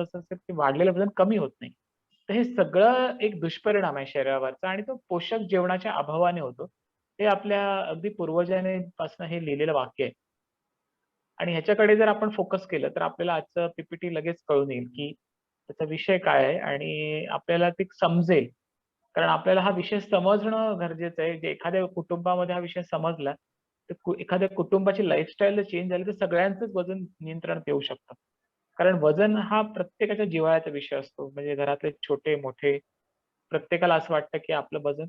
असं असेल की वाढलेलं वजन कमी होत नाही. तर हे सगळं एक दुष्परिणाम आहे शरीरावरचा आणि तो पोषक जेवणाच्या अभावाने होतो. हे आपल्या अगदी पूर्वजांपासून हे लिहिलेलं वाक्य आहे. आणि ह्याच्याकडे जर आपण फोकस केलं, तर आपल्याला आजचं पी लगेच कळून येईल, की त्याचा विषय काय आहे आणि आपल्याला ते समजेल. कारण आपल्याला हा विषय समजणं गरजेचं आहे. जे एखाद्या कुटुंबामध्ये हा विषय समजला, तर एखाद्या कुटुंबाची लाईफस्टाईल जर चेंज झाली, तर सगळ्यांचंच वजन नियंत्रणात येऊ शकतं. कारण वजन हा प्रत्येकाच्या जिव्हाळ्याचा विषय असतो. म्हणजे घरातले छोटे-मोठे प्रत्येकाला असं वाटतं, की आपलं वजन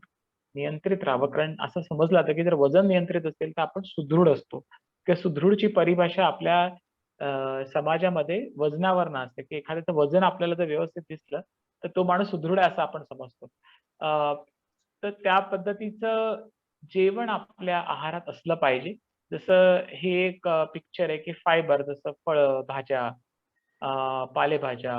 नियंत्रित राहावं. कारण असं समजलं जातं, की जर वजन नियंत्रित असेल, तर आपण सुदृढ असतो. किंवा सुदृढची परिभाषा आपल्या समाजामध्ये वजनावरनं असते, की एखाद्याचं वजन आपल्याला जर व्यवस्थित दिसलं, तर तो माणूस सुदृढ आहे असं आपण समजतो. अ, तर त्या पद्धतीचं जेवण आपल्या आहारात असलं पाहिजे. जसं हे एक पिक्चर आहे, की फायबर जसं फळं, भाज्या, पालेभाज्या,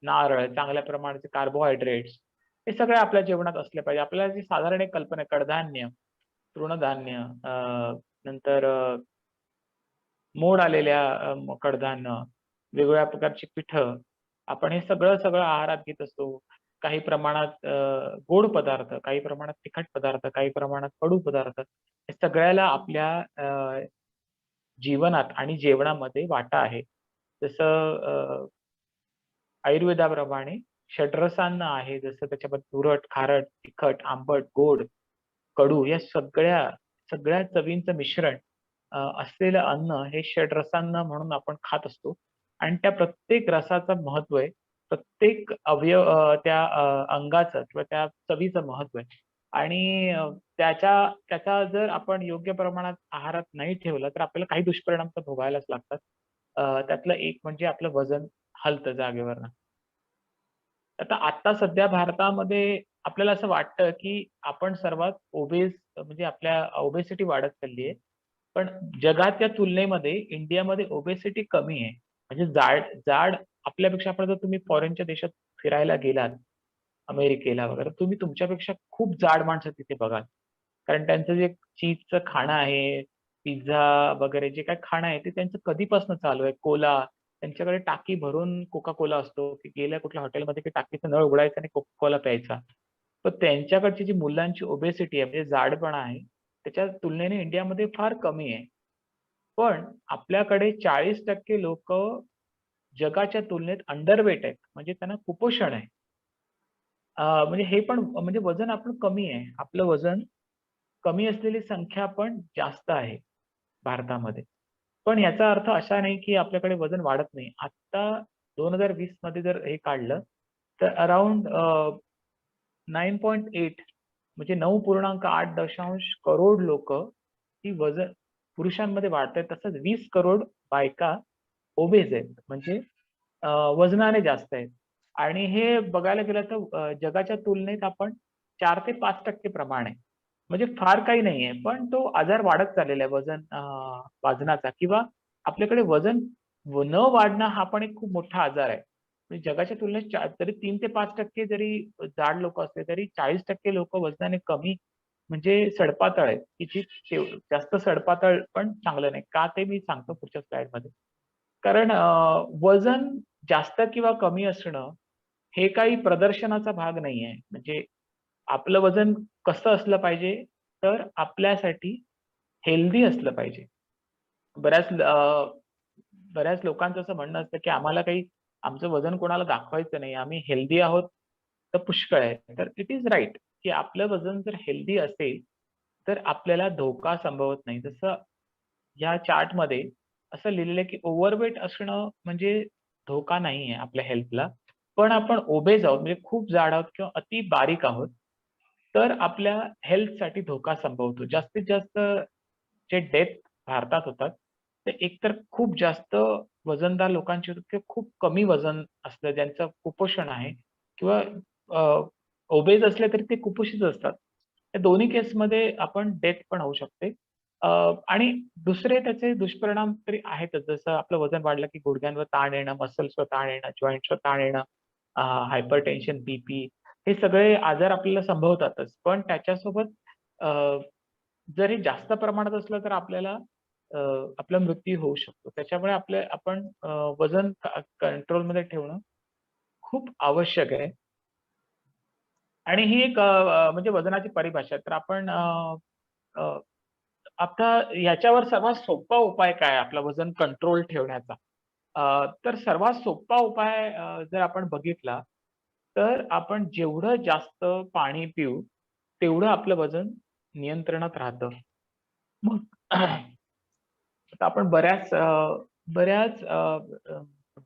नारळ, चांगल्या प्रमाणाचे कार्बोहायड्रेट्स हे सगळे आपल्या जेवणात असले पाहिजे. आपल्याला जी साधारण एक कल्पना आहे कडधान्य, तृणधान्य नंतर मोड आलेल्या कडधान्य, वेगवेगळ्या प्रकारची पिठं, आपण हे सगळं आहारात घेत असतो. काही प्रमाणात गोड पदार्थ, काही प्रमाणात तिखट पदार्थ, काही प्रमाणात कडू पदार्थ. हे सगळ्याला आपल्या जीवनात आणि जेवणामध्ये वाटा आहे. जसं आयुर्वेदाप्रमाणे षड्रसान्न आहे. जसं त्याच्यामध्ये तुरट, खारट, तिखट, आंबट, गोड, कडू या सगळ्या चवींचं मिश्रण असलेलं अन्न हे षड्रसान्न म्हणून आपण खात असतो आणि त्या प्रत्येक रसाचं महत्त्व आहे. प्रत्येक त्या अंगाचं किंवा त्या चवीचं महत्त्व आहे आणि त्याचा जर आपण योग्य प्रमाणात आहारात नाही ठेवला, तर आपल्याला काही दुष्परिणाम तर भोगायलाच लागतात. त्यातलं एक म्हणजे आपलं वजन हलतं जागेवरनं. आता सध्या भारतामध्ये आपल्याला असं वाटतं, की आपण सर्वात म्हणजे आपल्या ओबेसिटी वाढत चालली आहे. पण जगाच्या तुलनेमध्ये इंडियामध्ये ओबेसिटी कमी आहे. म्हणजे जाड जाड आपल्यापेक्षा आपण जर तुम्ही फॉरेनच्या देशात फिरायला गेलात, अमेरिकेला वगैरे, तुम्ही तुमच्यापेक्षा खूप जाड माणसं तिथे बघाल. कारण त्यांचं जे चीजचं खाणं आहे, पिझ्झा वगैरे जे काही खाणं आहे, ते त्यांचं कधीपासून चालू आहे. कोला, त्यांच्याकडे टाकी भरून कोका कोला असतो, की गेल्या कुठल्या हॉटेलमध्ये की टाकीचा नळ उघडायचा आणि कोका कोला प्यायचा. तर त्यांच्याकडची जी मुलांची ओबेसिटी आहे, म्हणजे जाडपणा आहे, त्याच्या तुलनेने इंडियामध्ये फार कमी आहे. पण आपल्याकडे 40% लोकं जगाच्या तुलनेत अंडरवेट आहेत. म्हणजे त्यांना कुपोषण आहे. म्हणजे हे पण म्हणजे वजन आपण कमी आहे. आपलं वजन कमी असलेली संख्या पण जास्त आहे भारतामध्ये. पण याचा अर्थ असा नाही, की आपल्याकडे वजन वाढत नाही. आत्ता 2020 मध्ये जर हे काढलं, तर अराउंड 9.8 म्हणजे 9.8 करोड लोकं ही वजन पुरुषांमध्ये वाढतायत. तसंच 20 करोड बायका ओबेस आहेत. म्हणजे वजनाने जास्त आहेत. आणि हे बघायला गेलं तर जगाच्या तुलनेत आपण 4 ते 5% प्रमाण आहे. म्हणजे फार काही नाहीये. पण तो आजार वाढत चाललेला आहे वजनाचा किंवा आपल्याकडे वजन न वाढणं हा पण एक खूप मोठा आजार आहे. म्हणजे जगाच्या तुलनेत तरी 3 ते 5% जरी जाड लोकं असले, तरी 40% लोकं वजनाने कमी म्हणजे सडपातळ आहेत, की जी जास्त सडपातळ पण चांगलं नाही. का ते मी सांगतो पुढच्या स्लाईडमध्ये. कारण वजन जास्त किंवा कमी असणं हे काही प्रदर्शनाचा भाग नाहीये. म्हणजे आपलं वजन कसं असलं पाहिजे, तर आपल्यासाठी हेल्दी असलं पाहिजे. बऱ्याच बऱ्याच लोकांचं असं म्हणणं असतं, की आम्हाला काही आमचं वजन कोणाला दाखवायचं नाही. आम्ही हेल्दी आहोत, तर पुष्कळ आहे. तर इट इज राइट, की आपलं वजन जर हेल्दी असेल, तर आपल्याला धोका संभवत नाही. जसं या चार्टमध्ये असं लिहिलेलं आहे, की ओव्हरवेट असणं म्हणजे धोका नाहीये आपल्या हेल्थला. पण आपण ओबेस आहोत म्हणजे खूप जाड आहोत किंवा अति बारीक आहोत, तर आपल्या हेल्थसाठी धोका संभवतो. जास्तीत जास्त जे डेथ भारतात होतात, ते एकतर खूप जास्त वजनदार लोकांची होतात किंवा खूप कमी वजन असतं, ज्यांचं कुपोषण आहे किंवा ओबेस असले तरी ते कुपोषित असतात. या दोन्ही केसमध्ये आपण डेथ पण होऊ शकते. अ, आणि दुसरे त्याचे दुष्परिणाम तरी आहेतच. जसं आपलं वजन वाढलं की गुडघ्यांवर ताण येणं, मसल्सवर ताण येणं, जॉइंट्सवर ताण येणं, हायपरटेन्शन, बीपी हे सगळे आजार आपल्याला संभवतातच. पण त्याच्यासोबत अ, जर हे जास्त प्रमाणात असलं तर आपल्याला आपला मृत्यू होऊ शकतो. त्याच्यामुळे आपण वजन कंट्रोलमध्ये ठेवणं खूप आवश्यक आहे. आणि ही एक म्हणजे वजनाची परिभाषा आहे. तर आपण अ, आता याच्यावर सर्वात सोपा उपाय काय आहे आपलं वजन कंट्रोल ठेवण्याचा? तर सर्वात सोपा उपाय जर आपण बघितला, तर आपण जेवढं जास्त पाणी पिऊ, तेवढं आपलं वजन नियंत्रणात राहतं. मग आता आपण बऱ्याच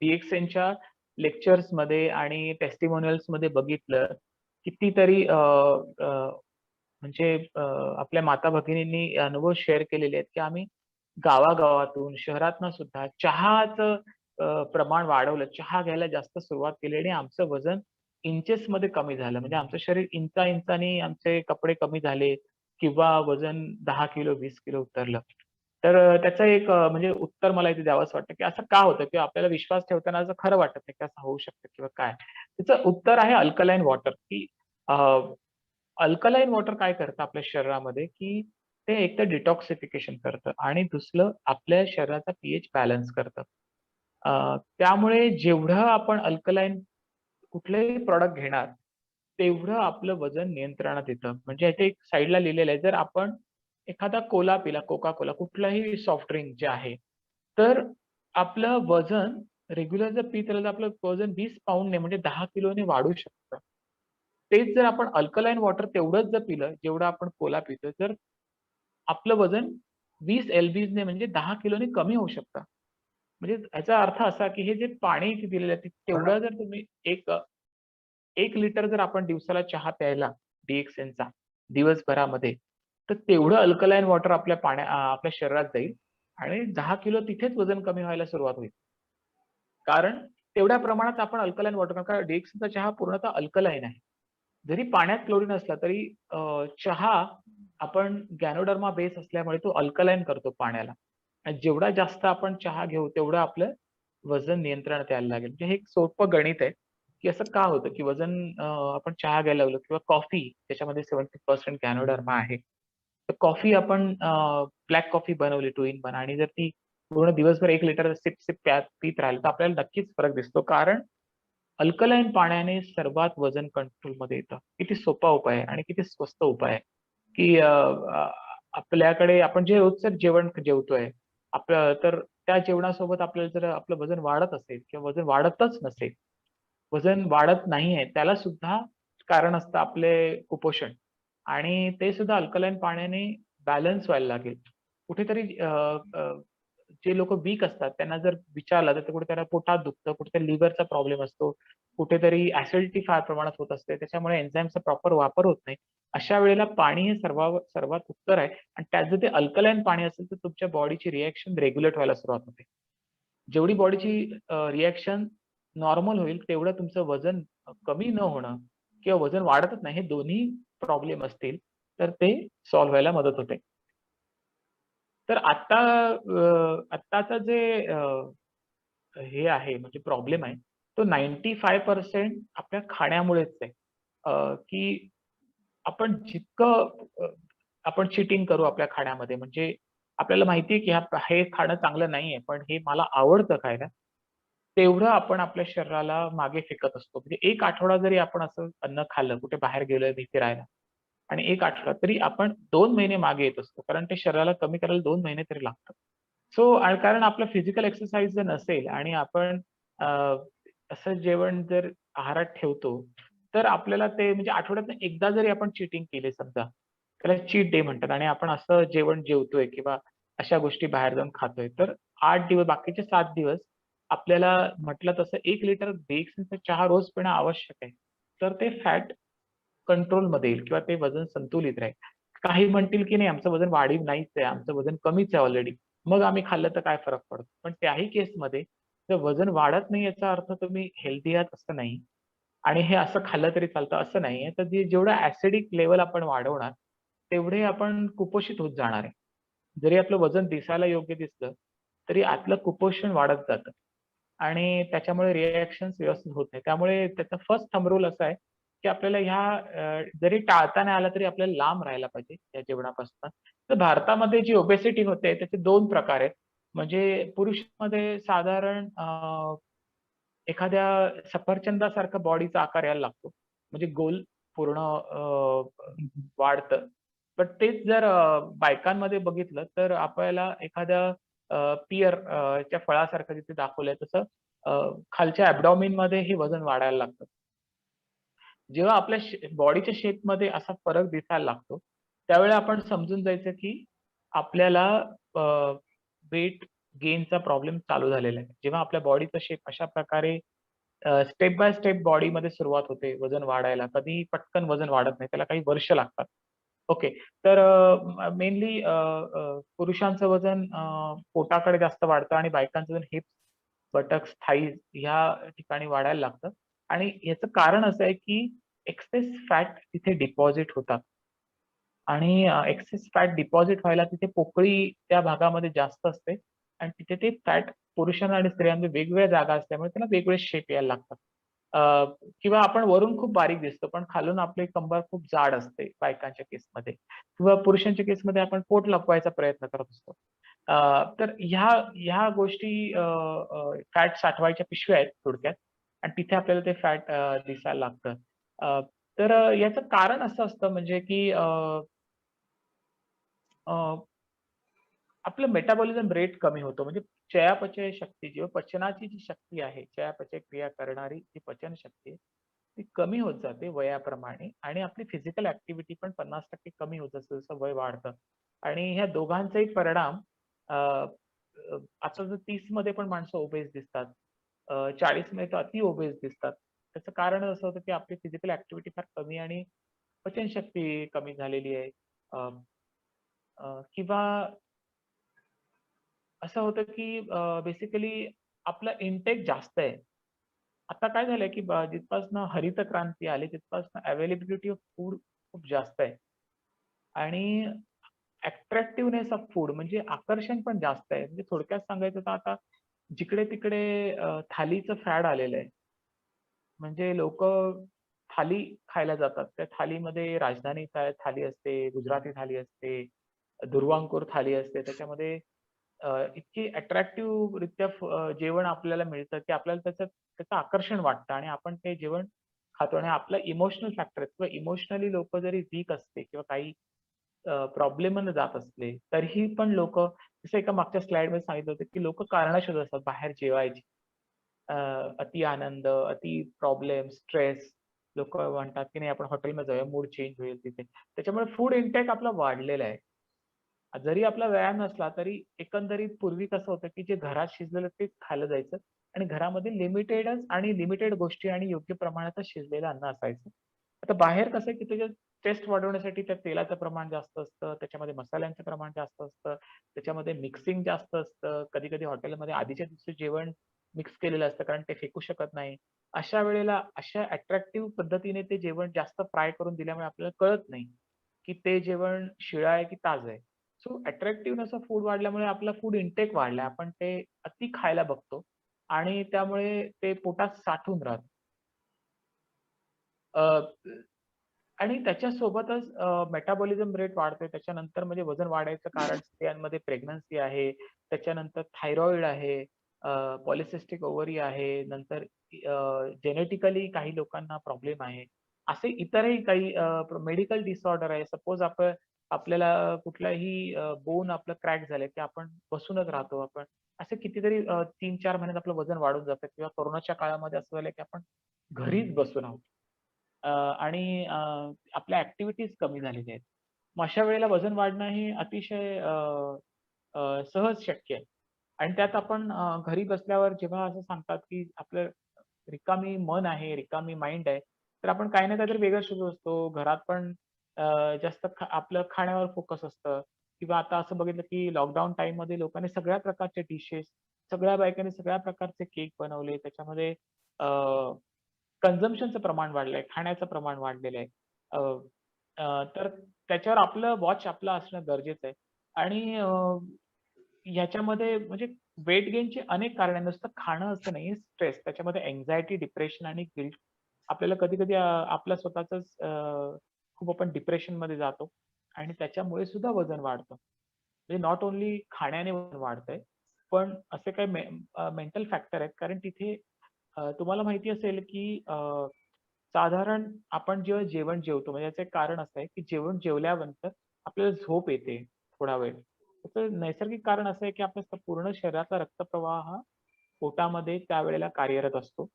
DXNच्या लेक्चर्समध्ये आणि टेस्टिमोनियल्समध्ये बघितलं, कितीतरी अ, म्हणजे आपल्या माता-भगिनींनी अनुभव शेअर केलेले आहेत, की आम्ही गावागावातून, शहरातनं सुद्धा चहाचं प्रमाण वाढवलं. चहा घ्यायला जास्त सुरुवात केली आणि आमचं वजन इंचेसमध्ये कमी झालं. म्हणजे आमचं शरीर इंचांनी आमचे कपडे कमी झाले किंवा वजन 10 किलो, 20 किलो उतरलं. तर त्याचं एक म्हणजे उत्तर मला इथे द्यावंसं वाटतं, की असं का होतं? किंवा आपल्याला विश्वास ठेवताना असं खरं वाटत नाही, की असं होऊ शकतं किंवा काय? त्याचं उत्तर आहे अल्कलाईन वॉटर, की अल्कलाईन वॉटर काय करतं आपल्या शरीरामध्ये, की ते एकतर डिटॉक्सिफिकेशन करतं आणि दुसरं आपल्या शरीराचा पीएच बॅलन्स करतं. त्यामुळे जेवढं आपण अल्कलाईन कुठलेही प्रॉडक्ट घेणार, तेवढं आपलं वजन नियंत्रणात येतं. म्हणजे इथे एक साइडला लिहिलेलं आहे, जर आपण एखादा कोला पिला, कोका-कोला कुठलाही सॉफ्ट ड्रिंक जे आहे, तर आपलं वजन रेग्युलर जर पीत राहिलं तर आपलं वजन 20 पाउंडने म्हणजे 10 किलोने वाढू शकतं. तेच जर आपण अल्कलाईन वॉटर तेवढंच जर पिलं, जेवढं आपण कोला पितो, तर आपलं वजन 20 एलबीजने म्हणजे 10 किलोने कमी होऊ शकतं. म्हणजे याचा अर्थ असा, की हे जे पाणी दिलेलं आहे, तेवढं जर तुम्ही 1 लिटर जर आपण दिवसाला चहा प्यायला DXNचा दिवसभरामध्ये, तर तेवढं अल्कलाईन वॉटर आपल्या शरीरात जाईल आणि 10 किलो तिथेच वजन कमी व्हायला सुरुवात होईल. कारण तेवढ्या प्रमाणात आपण अल्कलाईन वॉटर कारण DXNचा चहा पूर्णतः अल्कलाईन आहे. जरी पाण्यात क्लोरीन असला तरी चहा आपण गॅनोडर्मा बेस असल्यामुळे तो अल्कलाईन करतो पाण्याला. आणि जेवढा जास्त आपण चहा घेऊ तेवढं आपलं वजन नियंत्रणात यायला लागेल. म्हणजे हे एक सोपं गणित आहे, की असं का होतं, की वजन आपण चहा घ्यायला लागलो किंवा कॉफी त्याच्यामध्ये 70% गॅनोडर्मा आहे. तर कॉफी आपण ब्लॅक कॉफी बनवली 2 इन 1 आणि जर ती पूर्ण दिवसभर 1 लिटर सिप पीत राहिलं तर आपल्याला नक्कीच फरक दिसतो. कारण अल्कलाईन पाण्याने सर्वात वजन कंट्रोलमध्ये येतं. किती सोपा उपाय आहे आणि किती स्वस्त उपाय आहे, की आपल्याकडे आपण जे रोजचं जेवण जेवतोय, तर त्या जेवणासोबत आपल्याला जर आपलं वजन वाढत असेल किंवा वजन वाढतच नसेल, वजन वाढत नाहीये, त्याला सुद्धा कारण असतं आपले कुपोषण आणि ते सुद्धा अल्कलाईन पाण्याने बॅलन्स व्हायला लागेल. कुठेतरी जे लोकं वीक असतात त्यांना जर विचारलं तर कुठे त्यांना पोटात दुखतं, कुठेतरी लिव्हरचा प्रॉब्लेम असतो, कुठेतरी ॲसिडिटी फार प्रमाणात होत असते. त्याच्यामुळे एन्झाईमचा प्रॉपर वापर होत नाही. अशा वेळेला पाणी हे सर्वात उत्तर आहे आणि त्यात जर ते अल्कलाईन पाणी असेल तर तुमच्या बॉडीची रिएक्शन रेग्युलेट व्हायला सुरुवात होते. जेवढी बॉडीची रिएक्शन नॉर्मल होईल तेवढं तुमचं वजन कमी न होणं किंवा वजन वाढतच नाही हे दोन्ही प्रॉब्लेम असतील तर ते सॉल्व्ह व्हायला मदत होते. तर आत्ताचं जे हे आहे म्हणजे प्रॉब्लेम आहे, तो 95% आपल्या खाण्यामुळेच आहे. की आपण जितकं आपण चीटिंग करू आपल्या खाण्यामध्ये म्हणजे आपल्याला माहिती आहे, की हे खाणं चांगलं नाहीये, पण हे मला आवडतं खायला. तेवढं आपण आपल्या शरीराला मागे फेकत असतो. म्हणजे 1 आठवडा जरी आपण असं अन्न खाल्लं, कुठे बाहेर गेलोय मी फिरायला आणि 1 आठवडा तरी आपण 2 महिने मागे येत असतो. कारण ते शरीराला कमी करायला 2 महिने तरी लागतात. सो आणि कारण आपलं फिजिकल एक्सरसाइज जर नसेल आणि आपण अ, असं जेवण जर आहारात ठेवतो, तर आपल्याला ते म्हणजे आठवड्यातून एकदा जरी आपण चीटिंग केली समजा, त्याला चीट डे म्हणतात आणि आपण असं जेवण जेवतोय किंवा अशा गोष्टी बाहेर जाऊन खातोय, तर 8 दिवस बाकीचे 7 दिवस आपल्याला म्हटलं तसं 1 लिटर बेक्सचा चहा रोज पिणं आवश्यक आहे. तर ते फॅट कंट्रोलमध्ये येईल किंवा ते वजन संतुलित राहील. काही म्हणतील, की नाही आमचं वजन वाढीव नाहीच आहे, आमचं वजन कमीच आहे ऑलरेडी. मग आम्ही खाल्लं तर काय फरक पडतो? पण त्याही केसमध्ये जर वजन वाढत नाही याचा अर्थ तुम्ही हेल्दी आहात असं नाही आणि हे असं खाल्लं तरी चालतं असं नाहीये. तर जेवढं ॲसिडिक लेव्हल आपण वाढवणार, तेवढे आपण कुपोषित होत जाणार आहे. जरी आपलं वजन दिसायला योग्य दिसलं, तरी आतलं कुपोषण वाढत जातं आणि त्याच्यामुळे रिएक्शन्स व्यवस्थित होत नाही. त्यामुळे त्याचा फर्स्ट थंब रूल असा आहे, की आपल्याला जरी टाळता नाही आला तरी आपल्याला लांब राहायला पाहिजे या जेवणापासून. तर भारतामध्ये जी ओबेसिटी होते त्याचे 2 प्रकार आहेत. म्हणजे पुरुषांमध्ये साधारण एखाद्या सफरचंदासारखा बॉडीचा आकार यायला लागतो. म्हणजे गोल पूर्ण वाढतं. पण तेच जर बायकांमध्ये बघितलं तर आपल्याला एखाद्या पिअर च्या फळासारखं जिथे दाखवलंय तसं खालच्या ॲब्डॉमिनमध्ये हे वजन वाढायला लागतं. जेव्हा आपल्या बॉडीच्या शेपमध्ये असा फरक दिसायला लागतो, त्यावेळेला आपण समजून जायचं की आपल्याला वेट गेनचा प्रॉब्लेम चालू झालेला आहे. जेव्हा आपल्या बॉडीचा शेप अशा प्रकारे स्टेप बाय स्टेप बॉडीमध्ये सुरुवात होते वजन वाढायला. कधीही पटकन वजन वाढत नाही. त्याला काही वर्ष लागतात. ओके. तर मेनली पुरुषांचं वजन पोटाकडे जास्त वाढतं आणि बायकांचं वजन हिप्स, बटक्स, थाईज ह्या ठिकाणी वाढायला लागतं. आणि याचं कारण असं आहे की एक्सेस फॅट तिथे डिपॉझिट होतात. आणि एक्सेस फॅट डिपॉझिट व्हायला तिथे पोकळी त्या भागामध्ये जास्त असते आणि तिथे ते फॅट पुरुषांना आणि स्त्रियांमध्ये वेगवेगळ्या जागा असल्यामुळे त्याला वेगवेगळे शेप यायला लागतात. किंवा आपण वरून खूप बारीक दिसतो, पण खालून आपली कंबर खूप जाड असते बायकांच्या केसमध्ये किंवा पुरुषांच्या केसमध्ये आपण पोट लपवायचा प्रयत्न करत असतो. तर ह्या गोष्टी फॅट साठवायच्या पिशव्या आहेत थोडक्यात आणि तिथे आपल्याला ते फॅट दिसायला लागतं. अ, तर याचं कारण असं असतं म्हणजे की अ, आपलं मेटाबॉलिझम रेट कमी होतो. म्हणजे चयापचय शक्ती किंवा पचनाची जी शक्ती आहे, चयापचय क्रिया करणारी जी पचन शक्ती आहे, ती कमी होत जाते वयाप्रमाणे आणि आपली फिजिकल ॲक्टिव्हिटी पण 50% कमी होत जसं-जसं वय वाढतं. आणि ह्या दोघांचाही परिणाम अ, अ, आता जर 30 मध्ये पण माणसं ओबेस दिसतात. 40 मध्ये तर अति ओबेस दिसतात. त्याचं कारण असं होतं, की आपली फिजिकल ॲक्टिव्हिटी फार कमी आणि पचनशक्ती कमी झालेली आहे. अ, किंवा असं होतं की बेसिकली आपलं इनटेक जास्त आहे. आता काय झालंय की जिथपासनं हरित क्रांती आली तिथपासनं अवेलेबिलिटी ऑफ फूड खूप जास्त आहे. आणि अट्रॅक्टिव्हनेस ऑफ फूड म्हणजे आकर्षण पण जास्त आहे. म्हणजे थोडक्यात सांगायचं तर आता जिकडे-तिकडे थालीचं फॅड आलेलं आहे. म्हणजे लोकं थाली खायला जातात. त्या थालीमध्ये राजधानी थाली असते, गुजराती थाली असते, दुर्वांकूर थाली असते. त्याच्यामध्ये इतकी अट्रॅक्टिव्हरित्या जेवण आपल्याला मिळतं, की आपल्याला त्याचं आकर्षण वाटतं आणि आपण ते जेवण खातो आणि आपला इमोशनल फॅक्टर आहे किंवा इमोशनली लोकं जरी वीक असते किंवा काही प्रॉब्लेमने जात असले, तरीही पण लोकं जसं एका मागच्या स्लाइडमध्ये सांगितलं होतं, की लोकं कारणं शोधत असतात बाहेर जेवायची. अ, अति आनंद, अति प्रॉब्लेम, स्ट्रेस लोकं म्हणतात, की नाही आपण हॉटेलमध्ये जाऊया, मूड चेंज होईल तिथे. त्याच्यामुळे फूड इंटेक आपला वाढलेला आहे. जरी आपला व्यायाम नसला तरी एकंदरीत पूर्वी कसं होतं, की जे घरात शिजलेलं तेच खाल्लं जायचं आणि घरामध्ये लिमिटेडच आणि लिमिटेड गोष्टी आणि योग्य प्रमाणातच शिजलेलं अन्न असायचं. आता बाहेर कसं आहे, की त्याच्यात टेस्ट वाढवण्यासाठी त्या तेलाचं प्रमाण जास्त असतं, त्याच्यामध्ये मसाल्यांचं प्रमाण जास्त असतं, त्याच्यामध्ये मिक्सिंग जास्त असतं. कधी-कधी हॉटेलमध्ये आधीच्या दिवशी जेवण मिक्स केलेलं असतं कारण ते फेकू शकत नाही. अशा वेळेला अशा अट्रॅक्टिव्ह पद्धतीने ते जेवण जास्त फ्राय करून दिल्यामुळे आपल्याला कळत नाही, की ते जेवण शिळं आहे की ताजं आहे. सो अट्रॅक्टिव्हनेस ऑफ फूड वाढल्यामुळे आपला फूड इंटेक वाढलाय. आपण ते अति खायला बघतो आणि त्यामुळे ते पोटात साठून राहतं. अ, आणि त्याच्यासोबतच मेटाबॉलिझम रेट वाढतोय. त्याच्यानंतर म्हणजे वजन वाढायचं कारण स्त्रियांमध्ये प्रेग्नन्सी आहे. त्याच्यानंतर थायरॉइड आहे, पॉलिसिस्टिक ओव्हरी आहे. नंतर जेनेटिकली काही लोकांना प्रॉब्लेम आहे. असे इतरही काही मेडिकल डिसऑर्डर आहे. सपोज आपल्याला कुठलाही बोन आपलं क्रॅक झालंय, की आपण बसूनच राहतो आपण. असे कितीतरी 3-4 महिन्यात आपलं वजन वाढून जातं किंवा कोरोनाच्या काळामध्ये असं झालं, की आपण घरीच बसून आहोत. आणि आपल्या ॲक्टिव्हिटीज कमी झालेल्या आहेत. मग अशा वेळेला वजन वाढणं हे अतिशय सहज शक्य आहे. आणि त्यात आपण घरी बसल्यावर जेव्हा असं सांगतात, की आपलं रिकामी मन आहे, रिकामी माइंड आहे, तर आपण काही ना काहीतरी वेगळं शोधत असतो. घरात पण जास्त आपलं खाण्यावर फोकस असतं किंवा आता असं बघितलं, की लॉकडाऊन टाईममध्ये लोकांनी सगळ्या प्रकारचे डिशेस, सगळ्या बायकांनी सगळ्या प्रकारचे केक बनवले. त्याच्यामध्ये कन्झम्पशनचं प्रमाण वाढलंय, खाण्याचं प्रमाण वाढलेलं आहे. अ, तर त्याच्यावर आपलं वॉच आपलं असणं गरजेचं आहे. आणि ह्याच्यामध्ये म्हणजे वेट गेनची अनेक कारणे नुसतं खाणं असं नाहीये, स्ट्रेस त्याच्यामध्ये अँक्साइटी, डिप्रेशन आणि गिल्ट आपल्याला कधी-कधी आपल्या स्वतःचंच खूप आपण डिप्रेशनमध्ये जातो आणि त्याच्यामुळे सुद्धा वजन वाढतं. म्हणजे नॉट ओन्ली खाण्याने वजन वाढतंय, पण असे काही मेंटल फॅक्टर आहेत. कारण तिथे तुम्हाला माहिती असेल की साधारण आपण जेव्हा जेवण जेवतो म्हणजे याचं एक कारण असं आहे, की जेवण जेवल्यानंतर आपल्याला झोप येते थोडा वेळ. त्याचं नैसर्गिक कारण असं आहे, की आपल्या पूर्ण शरीराचा रक्तप्रवाह हा पोटामध्ये त्यावेळेला कार्यरत असतो,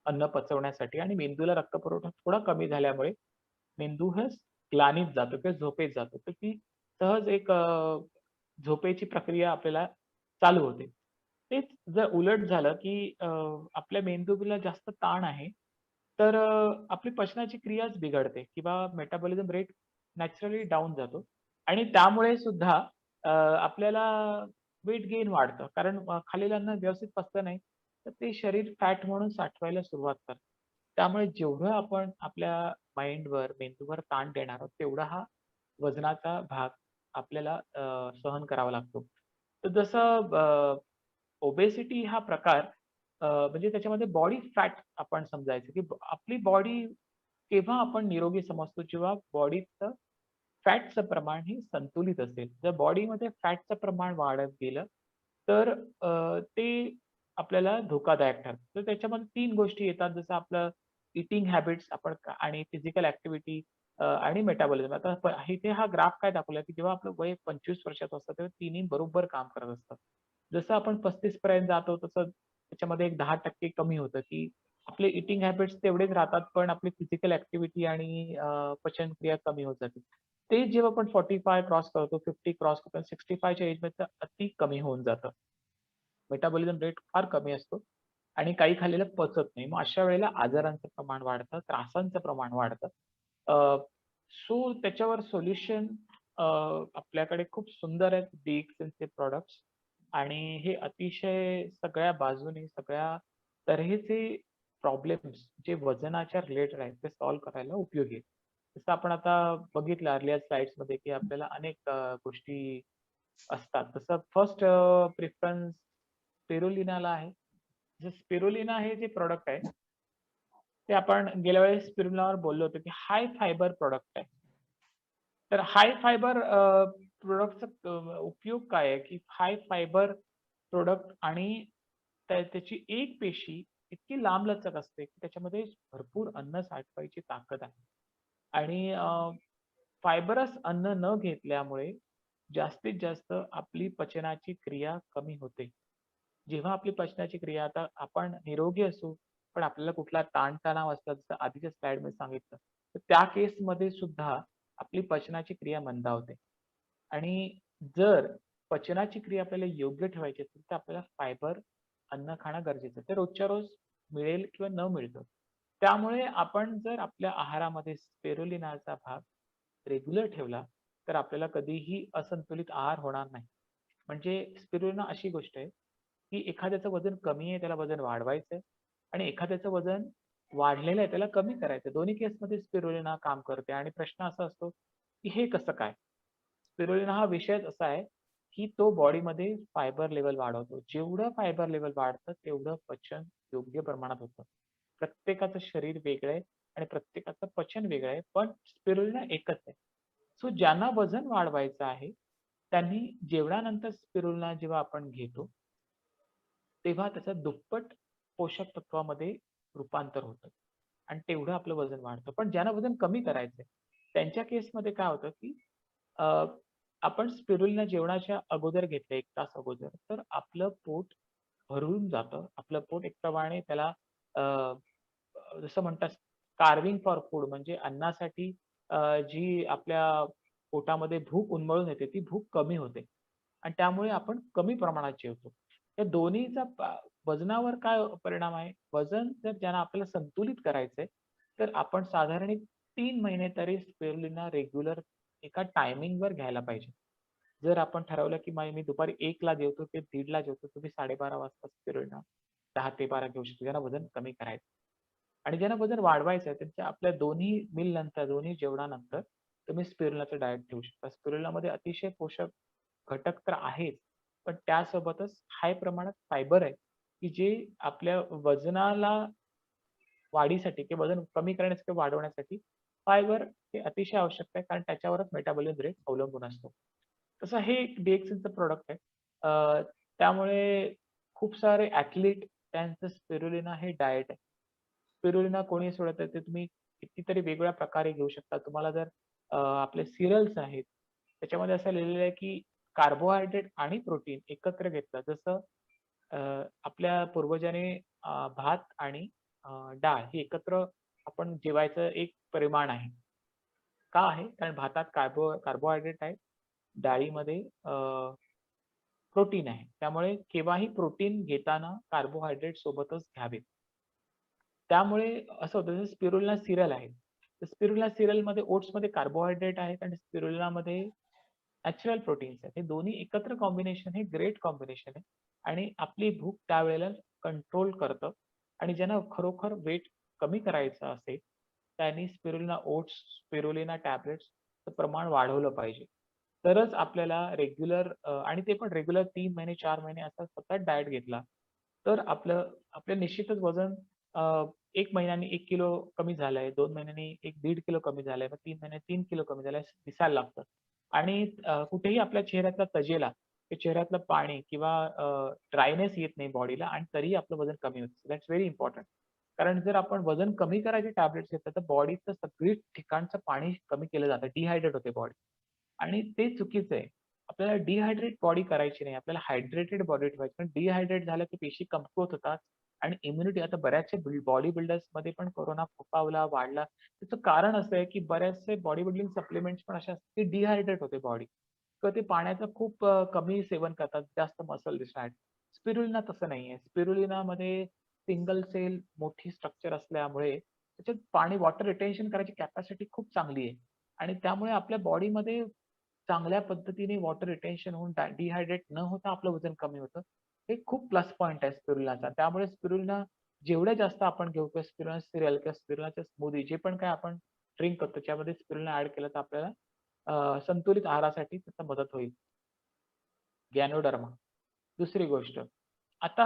अन्न पचवण्यासाठी आणि मेंदूला रक्तपुरवठा थोडा कमी झाल्यामुळे मेंदू हा ग्लानीत जातो किंवा झोपेत जातो. तर ती सहज एक झोपेची प्रक्रिया आपल्याला चालू होते. तेच जर उलट झालं, की आपल्या मेंदूला जास्त ताण आहे, तर आपली पचनाची क्रियाच बिघडते किंवा मेटाबॉलिझम रेट नॅचरली डाउन जातो आणि त्यामुळे सुद्धा आपल्याला वेट गेन वाढतं. कारण खाल्लेलं अन्न व्यवस्थित पचलं नाही, तर ते शरीर फॅट म्हणून साठवायला सुरुवात करतं. त्यामुळे जेवढं आपण आपल्या माइंडवर, मेंदूवर ताण देणार आहोत, तेवढा हा वजनाचा भाग आपल्याला सहन करावा लागतो. तर जसं ओबेसिटी हा प्रकार म्हणजे त्याच्यामध्ये बॉडी फॅट आपण समजायचं, की आपली बॉडी केव्हा आपण निरोगी समजतो, जेव्हा बॉडीचं फॅटचं प्रमाण हे संतुलित असेल. जर बॉडीमध्ये फॅटचं प्रमाण वाढत गेलं, तर ते आपल्याला धोकादायक ठरतं. तर त्याच्यामध्ये 3 गोष्टी येतात, जसं आपलं ईटिंग हॅबिट्स आपण आणि फिजिकल ॲक्टिव्हिटी आणि मेटाबॉलिझम. आता इथे हा ग्राफ काय दाखवला, की जेव्हा आपलं वय 25 वर्षाचं असतं, तेव्हा तिन्ही बरोबर काम करत असतात. जसं आपण 35 पर्यंत जातो, तसं त्याच्यामध्ये एक 10% कमी होतं, की आपले ईटिंग हॅबिट्स तेवढेच राहतात, पण आपली फिजिकल ॲक्टिव्हिटी आणि पचनक्रिया कमी होत जाते. ते जेव्हा आपण 45 क्रॉस करतो, 50 क्रॉस करतो, 65 च्या एजमध्ये अति कमी होऊन जातं. मेटाबॉलिझम रेट फार कमी असतो आणि काही खाल्लेलं पचत नाही. मग अशा वेळेला आजारांचं प्रमाण वाढतं, त्रासांचं प्रमाण वाढतं. सो त्याच्यावर सोल्युशन आपल्याकडे खूप सुंदर आहेत DXNचे प्रॉडक्ट्स आणि हे अतिशय सगळ्या बाजूने, सगळ्या तऱ्हेचे प्रॉब्लेम्स जे वजनाच्या रिलेटेड आहेत, ते सॉल्व्ह करायला उपयोगी आहेत. जसं आपण आता बघितलं अर्लियर स्लाइड्समध्ये, की आपल्याला अनेक गोष्टी असतात. तसं फर्स्ट प्रिफरन्स स्पिरुलिनाला आहे. जे स्पिरुलिना हे जे प्रॉडक्ट आहे, ते आपण गेल्या वेळेस स्पिरुलिनावर बोललो होतो, की हाय फायबर प्रॉडक्ट आहे. तर हाय फायबर प्रॉडक्टचा उपयोग काय आहे, की हाय फायबर प्रॉडक्ट आणि त्याची एक पेशी इतकी लांबलचक असते, की त्याच्यामध्ये भरपूर अन्न साठवायची ताकद आहे. आणि फायबरस अन्न न घेतल्यामुळे जास्तीत जास्त आपली पचनाची क्रिया कमी होते. जेव्हा आपली पचनाची क्रिया आता आपण निरोगी असू, पण आपल्याला कुठला ताणतणाव असला, जसं आधीच्या स्लाइडमध्ये सांगितलं, तर त्या केसमध्ये सुद्धा आपली पचनाची क्रिया मंदावते. आणि जर पचनाची क्रिया आपल्याला योग्य ठेवायची असेल, तर आपल्याला फायबर अन्न खाणं गरजेचं आहे. ते रोजच्या रोज मिळेल किंवा न मिळतं. त्यामुळे आपण जर आपल्या आहारामध्ये स्पिरुलिनाचा भाग रेग्युलर ठेवला, तर आपल्याला कधीही असंतुलित आहार होणार नाही. म्हणजे स्पिरुलिना अशी गोष्ट आहे, की एखाद्याचं वजन कमी आहे, त्याला वजन वाढवायचं आहे आणि एखाद्याचं वजन वाढलेलं आहे, त्याला कमी करायचं आहे. दोन्ही केसमध्ये स्पिरुलिना काम करते आणि प्रश्न असा असतो, की हे कसं काय? स्पिरुलिना हा विषयच असा आहे, की तो बॉडीमध्ये फायबर लेव्हल वाढवतो. जेवढं फायबर लेव्हल वाढतं, तेवढं पचन योग्य प्रमाणात होतं. प्रत्येकाचं शरीर वेगळं आहे आणि प्रत्येकाचं पचन वेगळं आहे, पण स्पिरुलिना एकच आहे. सो ज्यांना वजन वाढवायचं आहे, त्यांनी जेवणानंतर स्पिरुलिना जेव्हा आपण घेतो, तेव्हा त्याचं दुप्पट पोषक तत्वामध्ये रूपांतर होतं आणि तेवढं आपलं वजन वाढतं. पण ज्यांना वजन कमी करायचंय, त्यांच्या केसमध्ये काय होतं, की अ, आपण स्पिरुलिना जेवणाच्या अगोदर घेतलं 1 तास अगोदर, तर आपलं पोट भरून जातं. आपलं पोट एक प्रमाणे त्याला अ, जसं म्हणतात कार्व्हिंग फॉर फूड म्हणजे अन्नासाठी जी आपल्या पोटामध्ये भूक उन्मळून येते, ती भूक कमी होते आणि त्यामुळे आपण कमी प्रमाणात जेवतो. या दोन्हीचा वजनावर काय परिणाम आहे? वजन जर ज्यांना आपल्याला संतुलित करायचंय, तर आपण साधारण एक 3 महिने तरी स्पिरुलिना रेग्युलर एका टायमिंगवर घ्यायला पाहिजे. जर आपण ठरवलं, की मी दुपारी 1:00ला जेवतो ते 1:30ला जेवतो, तुम्ही 12:30 वाजता स्पिरुलिना 10 ते 12 घेऊ शकतो. ज्यांना वजन कमी करायचं आणि ज्यांना वजन वाढवायचं आहे, त्यांच्या आपल्या दोन्ही मील नंतर, दोन्ही जेवणानंतर तुम्ही स्पिरुलिनाचं डायट ठेवू शकता. स्पिरुलिनामध्ये अतिशय पोषक घटक तर आहेच, पण त्यासोबतच हाय प्रमाणात फायबर आहे, की जे आपल्या वजनाला वाढीसाठी किंवा वजन कमी करण्यासाठी किंवा वाढवण्यासाठी फायबर हे अतिशय आवश्यक आहे, कारण त्याच्यावरच मेटाबॉलिझम रेट अवलंबून असतो. तसं हे एक DXNचं प्रॉडक्ट आहे. त्यामुळे खूप सारे ॲथलीट त्यांचं स्पिरुलिना हे डाएट आहे. स्पिरुलिना कोणी सोडत आहे, ते तुम्ही कितीतरी वेगवेगळ्या प्रकारे घेऊ शकता. तुम्हाला जर आपले सीरियल्स आहेत, त्याच्यामध्ये असं लिहिलेलं आहे, की कार्बोहायड्रेट आणि प्रोटीन एकत्र घेतलं. जसं अ, आपल्या पूर्वजांनी भात आणि डाळ हे एकत्र आपण जेवायचं एक परिमाण आहे. का आहे? कारण भातात कार्बोहायड्रेट आहे, डाळीमध्ये प्रोटीन आहे. त्यामुळे केव्हाही प्रोटीन घेताना कार्बोहायड्रेट सोबतच घ्यावेत. त्यामुळे असं होतं जसं स्पिरुलिना सीरियल आहे. तर स्पिरुलिना सीरियलमध्ये ओट्समध्ये कार्बोहायड्रेट आहेत आणि स्पिरुलिनामध्ये नॅचरल प्रोटीन्स आहेत. हे दोन्ही एकत्र कॉम्बिनेशन हे ग्रेट कॉम्बिनेशन आहे आणि आपली भूक त्यावेळेला कंट्रोल करतं आणि ज्यांना खरोखर वेट कमी करायचं असेल, त्यांनी स्पिरुलिना ओट्स, स्पिरुलिना टॅब्लेट्सचं प्रमाण वाढवलं पाहिजे. तरच आपल्याला रेग्युलर आणि ते पण रेग्युलर 3 महिने, 4 महिने असा सतत डायट घेतला, तर आपलं निश्चितच वजन 1 महिन्यानी 1 किलो कमी झालंय, 2 महिन्यांनी 1-1.5 किलो कमी झालंय, मग 3 महिन्यात 3 किलो कमी झालंय, असं दिसायला लागतं. आणि कुठेही आपल्या चेहऱ्यातला तजेला, ते चेहऱ्यातलं पाणी किंवा ड्रायनेस येत नाही बॉडीला आणि तरीही आपलं वजन कमी होतं. That's very important. कारण जर आपण वजन कमी करायचे टॅब्लेट्स घेतले, तर बॉडीचं सगळी ठिकाणचं पाणी कमी केलं जातं. डिहायड्रेट होते बॉडी आणि ते चुकीचं आहे. आपल्याला डिहायड्रेट बॉडी करायची नाही. आपल्याला हायड्रेटेड बॉडी ठेवायची. पण डिहायड्रेट झालं की पेशी कमकुवत होतात आणि इम्युनिटी आता बऱ्याचशा बॉडी बिल्डर्समध्ये पण कोरोना फोफावला, वाढला. त्याचं कारण असं आहे, की बरेचसे बॉडी बिल्डिंग सप्लिमेंट्स पण असे असतात, की डिहायड्रेट होते बॉडी किंवा ते पाण्याचं खूप कमी सेवन करतात, जास्त मसल दिसण्यासाठी. स्पिरुलिना तसं नाहीये. स्पिरुलिनामध्ये सिंगल सेल मोठी स्ट्रक्चर असल्यामुळे त्याच्यात पाणी वॉटर रिटेन्शन करायची कॅपॅसिटी खूप चांगली आहे आणि त्यामुळे आपल्या बॉडीमध्ये चांगल्या पद्धतीने वॉटर रिटेन्शन होऊन डिहायड्रेट न होता आपलं वजन कमी होतं. हे खूप प्लस पॉइंट आहे स्पिरुलिनाचा. त्यामुळे स्पिरुलिना जेवढ्या जास्त आपण घेऊ किंवा स्पिरुलिना सिरियल किंवा स्पिरुलिनाच्या स्मूदी जे पण काही आपण ड्रिंक करतो त्याच्यामध्ये स्पिरुलिना ॲड केलं तर आपल्याला संतुलित आहारासाठी त्याचा मदत होईल. गॅनोडर्मा. दुसरी गोष्ट. आता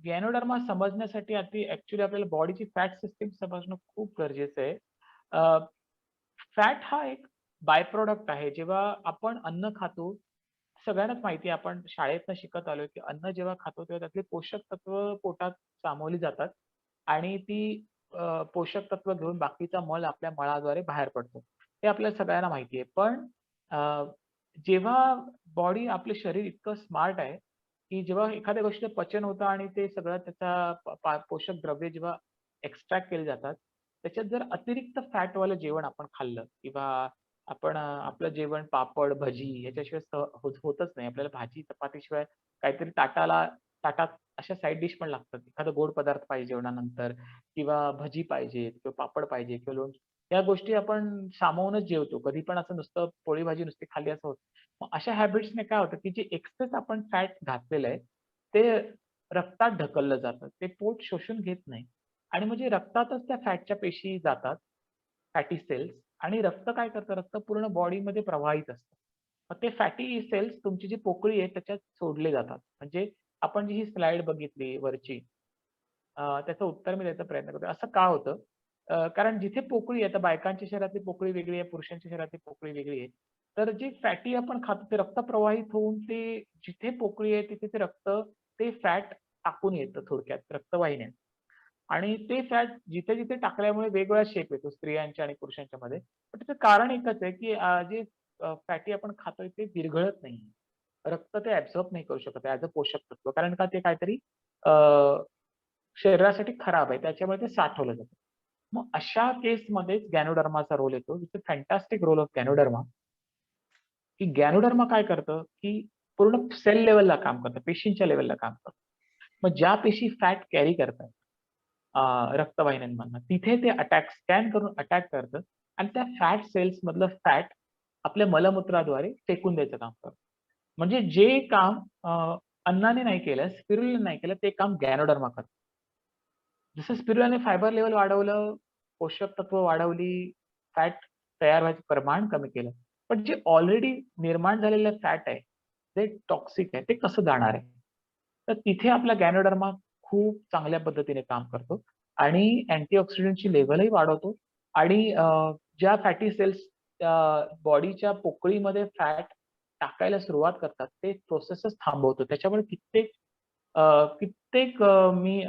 गॅनोडर्मा समजण्यासाठी आधी ॲक्चुअली आपल्याला बॉडीची फॅट सिस्टम समजणं खूप गरजेचं आहे. फॅट हा एक बाय प्रॉडक्ट आहे. जेव्हा आपण अन्न खातो, सगळ्यांनाच माहिती आहे आपण शाळेतनं शिकत आलोय, की अन्न जेव्हा खातो तेव्हा त्यातले पोषक तत्व पोटात सामावली जातात आणि ती पोषक तत्व घेऊन बाकीचा मल आपल्या मळाद्वारे बाहेर पडतो. हे आपल्या सगळ्यांना माहिती आहे. पण अ, जेव्हा बॉडी आपलं शरीर इतकं स्मार्ट आहे, की जेव्हा एखाद्या गोष्टीचं पचन होतं आणि ते सगळं त्याचा पोषक द्रव्ये जेव्हा एक्स्ट्रॅक्ट केली जातात, त्याच्यात जर अतिरिक्त फॅटवालं जेवण आपण खाल्लं किंवा आपण आपलं जेवण पापड, भजी याच्याशिवाय होतच नाही. आपल्याला भाजी, चपातीशिवाय काहीतरी ताटात अशा साइड डिश पण लागतात. एखादा गोड पदार्थ पाहिजे जेवणानंतर किंवा भजी पाहिजे किंवा पापड पाहिजे किंवा लोणचं. या गोष्टी आपण सामावूनच जेवतो. कधी पण असं नुसतं पोळी भाजी नुसती खाल्ली असं होत. मग अशा हॅबिट्सने काय होतं, की जे एक्सेस आपण फॅट घातलेलं आहे, ते रक्तात ढकललं जातं. ते पोट शोषून घेत नाही. आणि म्हणजे रक्तातच त्या फॅटच्या पेशी जातात, फॅटी सेल्स आणि रक्त काय करतं, रक्त पूर्ण बॉडीमध्ये प्रवाहित असतं. मग ते फॅटी सेल्स तुमची जी पोकळी आहे त्याच्यात सोडले जातात. म्हणजे आपण जी ही स्लाईड बघितली वरची त्याचं उत्तर मी द्यायचा प्रयत्न करतोय. असं का होतं? कारण जिथे पोकळी आहे, आता बायकांच्या शरीरातली पोकळी वेगळी आहे, पुरुषांच्या शरीरातली पोकळी वेगळी आहे. तर जे फॅटी आपण खातो ते रक्त प्रवाहित होऊन ते जिथे पोकळी आहे तिथे ते रक्त ते फॅट टाकून येतं थोडक्यात रक्तवाहिन्या. आणि ते फॅट जिथे-जिथे टाकल्यामुळे वेगवेगळा शेप येतो स्त्रियांच्या आणि पुरुषांच्या मध्ये. पण त्याचं कारण एकच आहे, की जे फॅटी आपण खातोय ते विरघळत नाही. रक्त ते ॲब्सॉर्ब नाही करू शकत ॲज अ पोषक तत्व. कारण का ते काहीतरी अ, शरीरासाठी खराब आहे. त्याच्यामुळे ते साठवलं जातं. मग अशा केसमध्येच गॅनोडर्माचा रोल येतो. It's a fantastic role of Ganoderma, की गॅनोडर्मा काय करतं, की पूर्ण सेल लेव्हलला काम करतं, पेशींच्या लेव्हलला काम करतं. मग ज्या पेशी फॅट कॅरी करतात रक्तवाहिन्यांमधनं. तिथे ते स्कॅन करून अटॅक करतं आणि त्या फॅट सेल्स मधलं फॅट आपल्या मलमूत्राद्वारे फेकून द्यायचं काम करतं. म्हणजे जे काम अन्नाने नाही केलं, स्पिरुलिना नाही केलं, ते काम गॅनोडर्मा करतं. जसं स्पिरुलिनाने फायबर लेव्हल वाढवलं, पोषक तत्व वाढवली, फॅट तयार व्हायचं प्रमाण कमी केलं. पण जे ऑलरेडी निर्माण झालेलं फॅट आहे, ते टॉक्सिक आहे. ते कसं जाणार आहे? तर तिथे आपला गॅनोडर्मा खूप चांगल्या पद्धतीने काम करतो आणि अँटीऑक्सिडंटची लेव्हलही वाढवतो आणि ज्या फॅटी सेल्स बॉडीच्या पोकळीमध्ये फॅट टाकायला सुरुवात करतात ते प्रोसेसच थांबवतो. त्याच्यामुळे कित्येक मी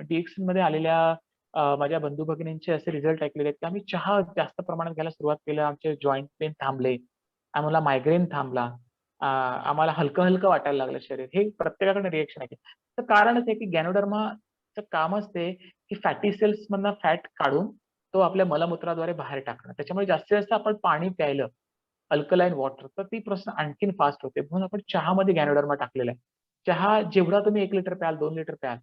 DXN मध्ये आलेल्या माझ्या बंधू भगिनींचे असे रिझल्ट ऐकलेले आहेत की आम्ही चहा जास्त प्रमाणात घ्यायला सुरुवात केलं, आमचे जॉईंट पेन थांबले, आम्हाला मायग्रेन थांबला, आम्हाला हलकं हलकं वाटायला लागलं शरीर. हे प्रत्येकाकडे रिएक्शन आहे. तर कारणच आहे की गॅनोडर्माचं कामच ते की फॅटी सेल्स मधनं फॅट काढून तो आपल्या मलमूत्राद्वारे बाहेर टाकणं. त्याच्यामुळे जास्तीत जास्त आपण पाणी प्यायलं, अल्कलाईन वॉटर, तर ती प्रोसेस आणखीन फास्ट होते. म्हणून आपण चहामध्ये गॅनोडर्मा टाकलेला आहे. चहा जेवढा तुम्ही 1 लिटर प्याल, 2 लिटर प्याल,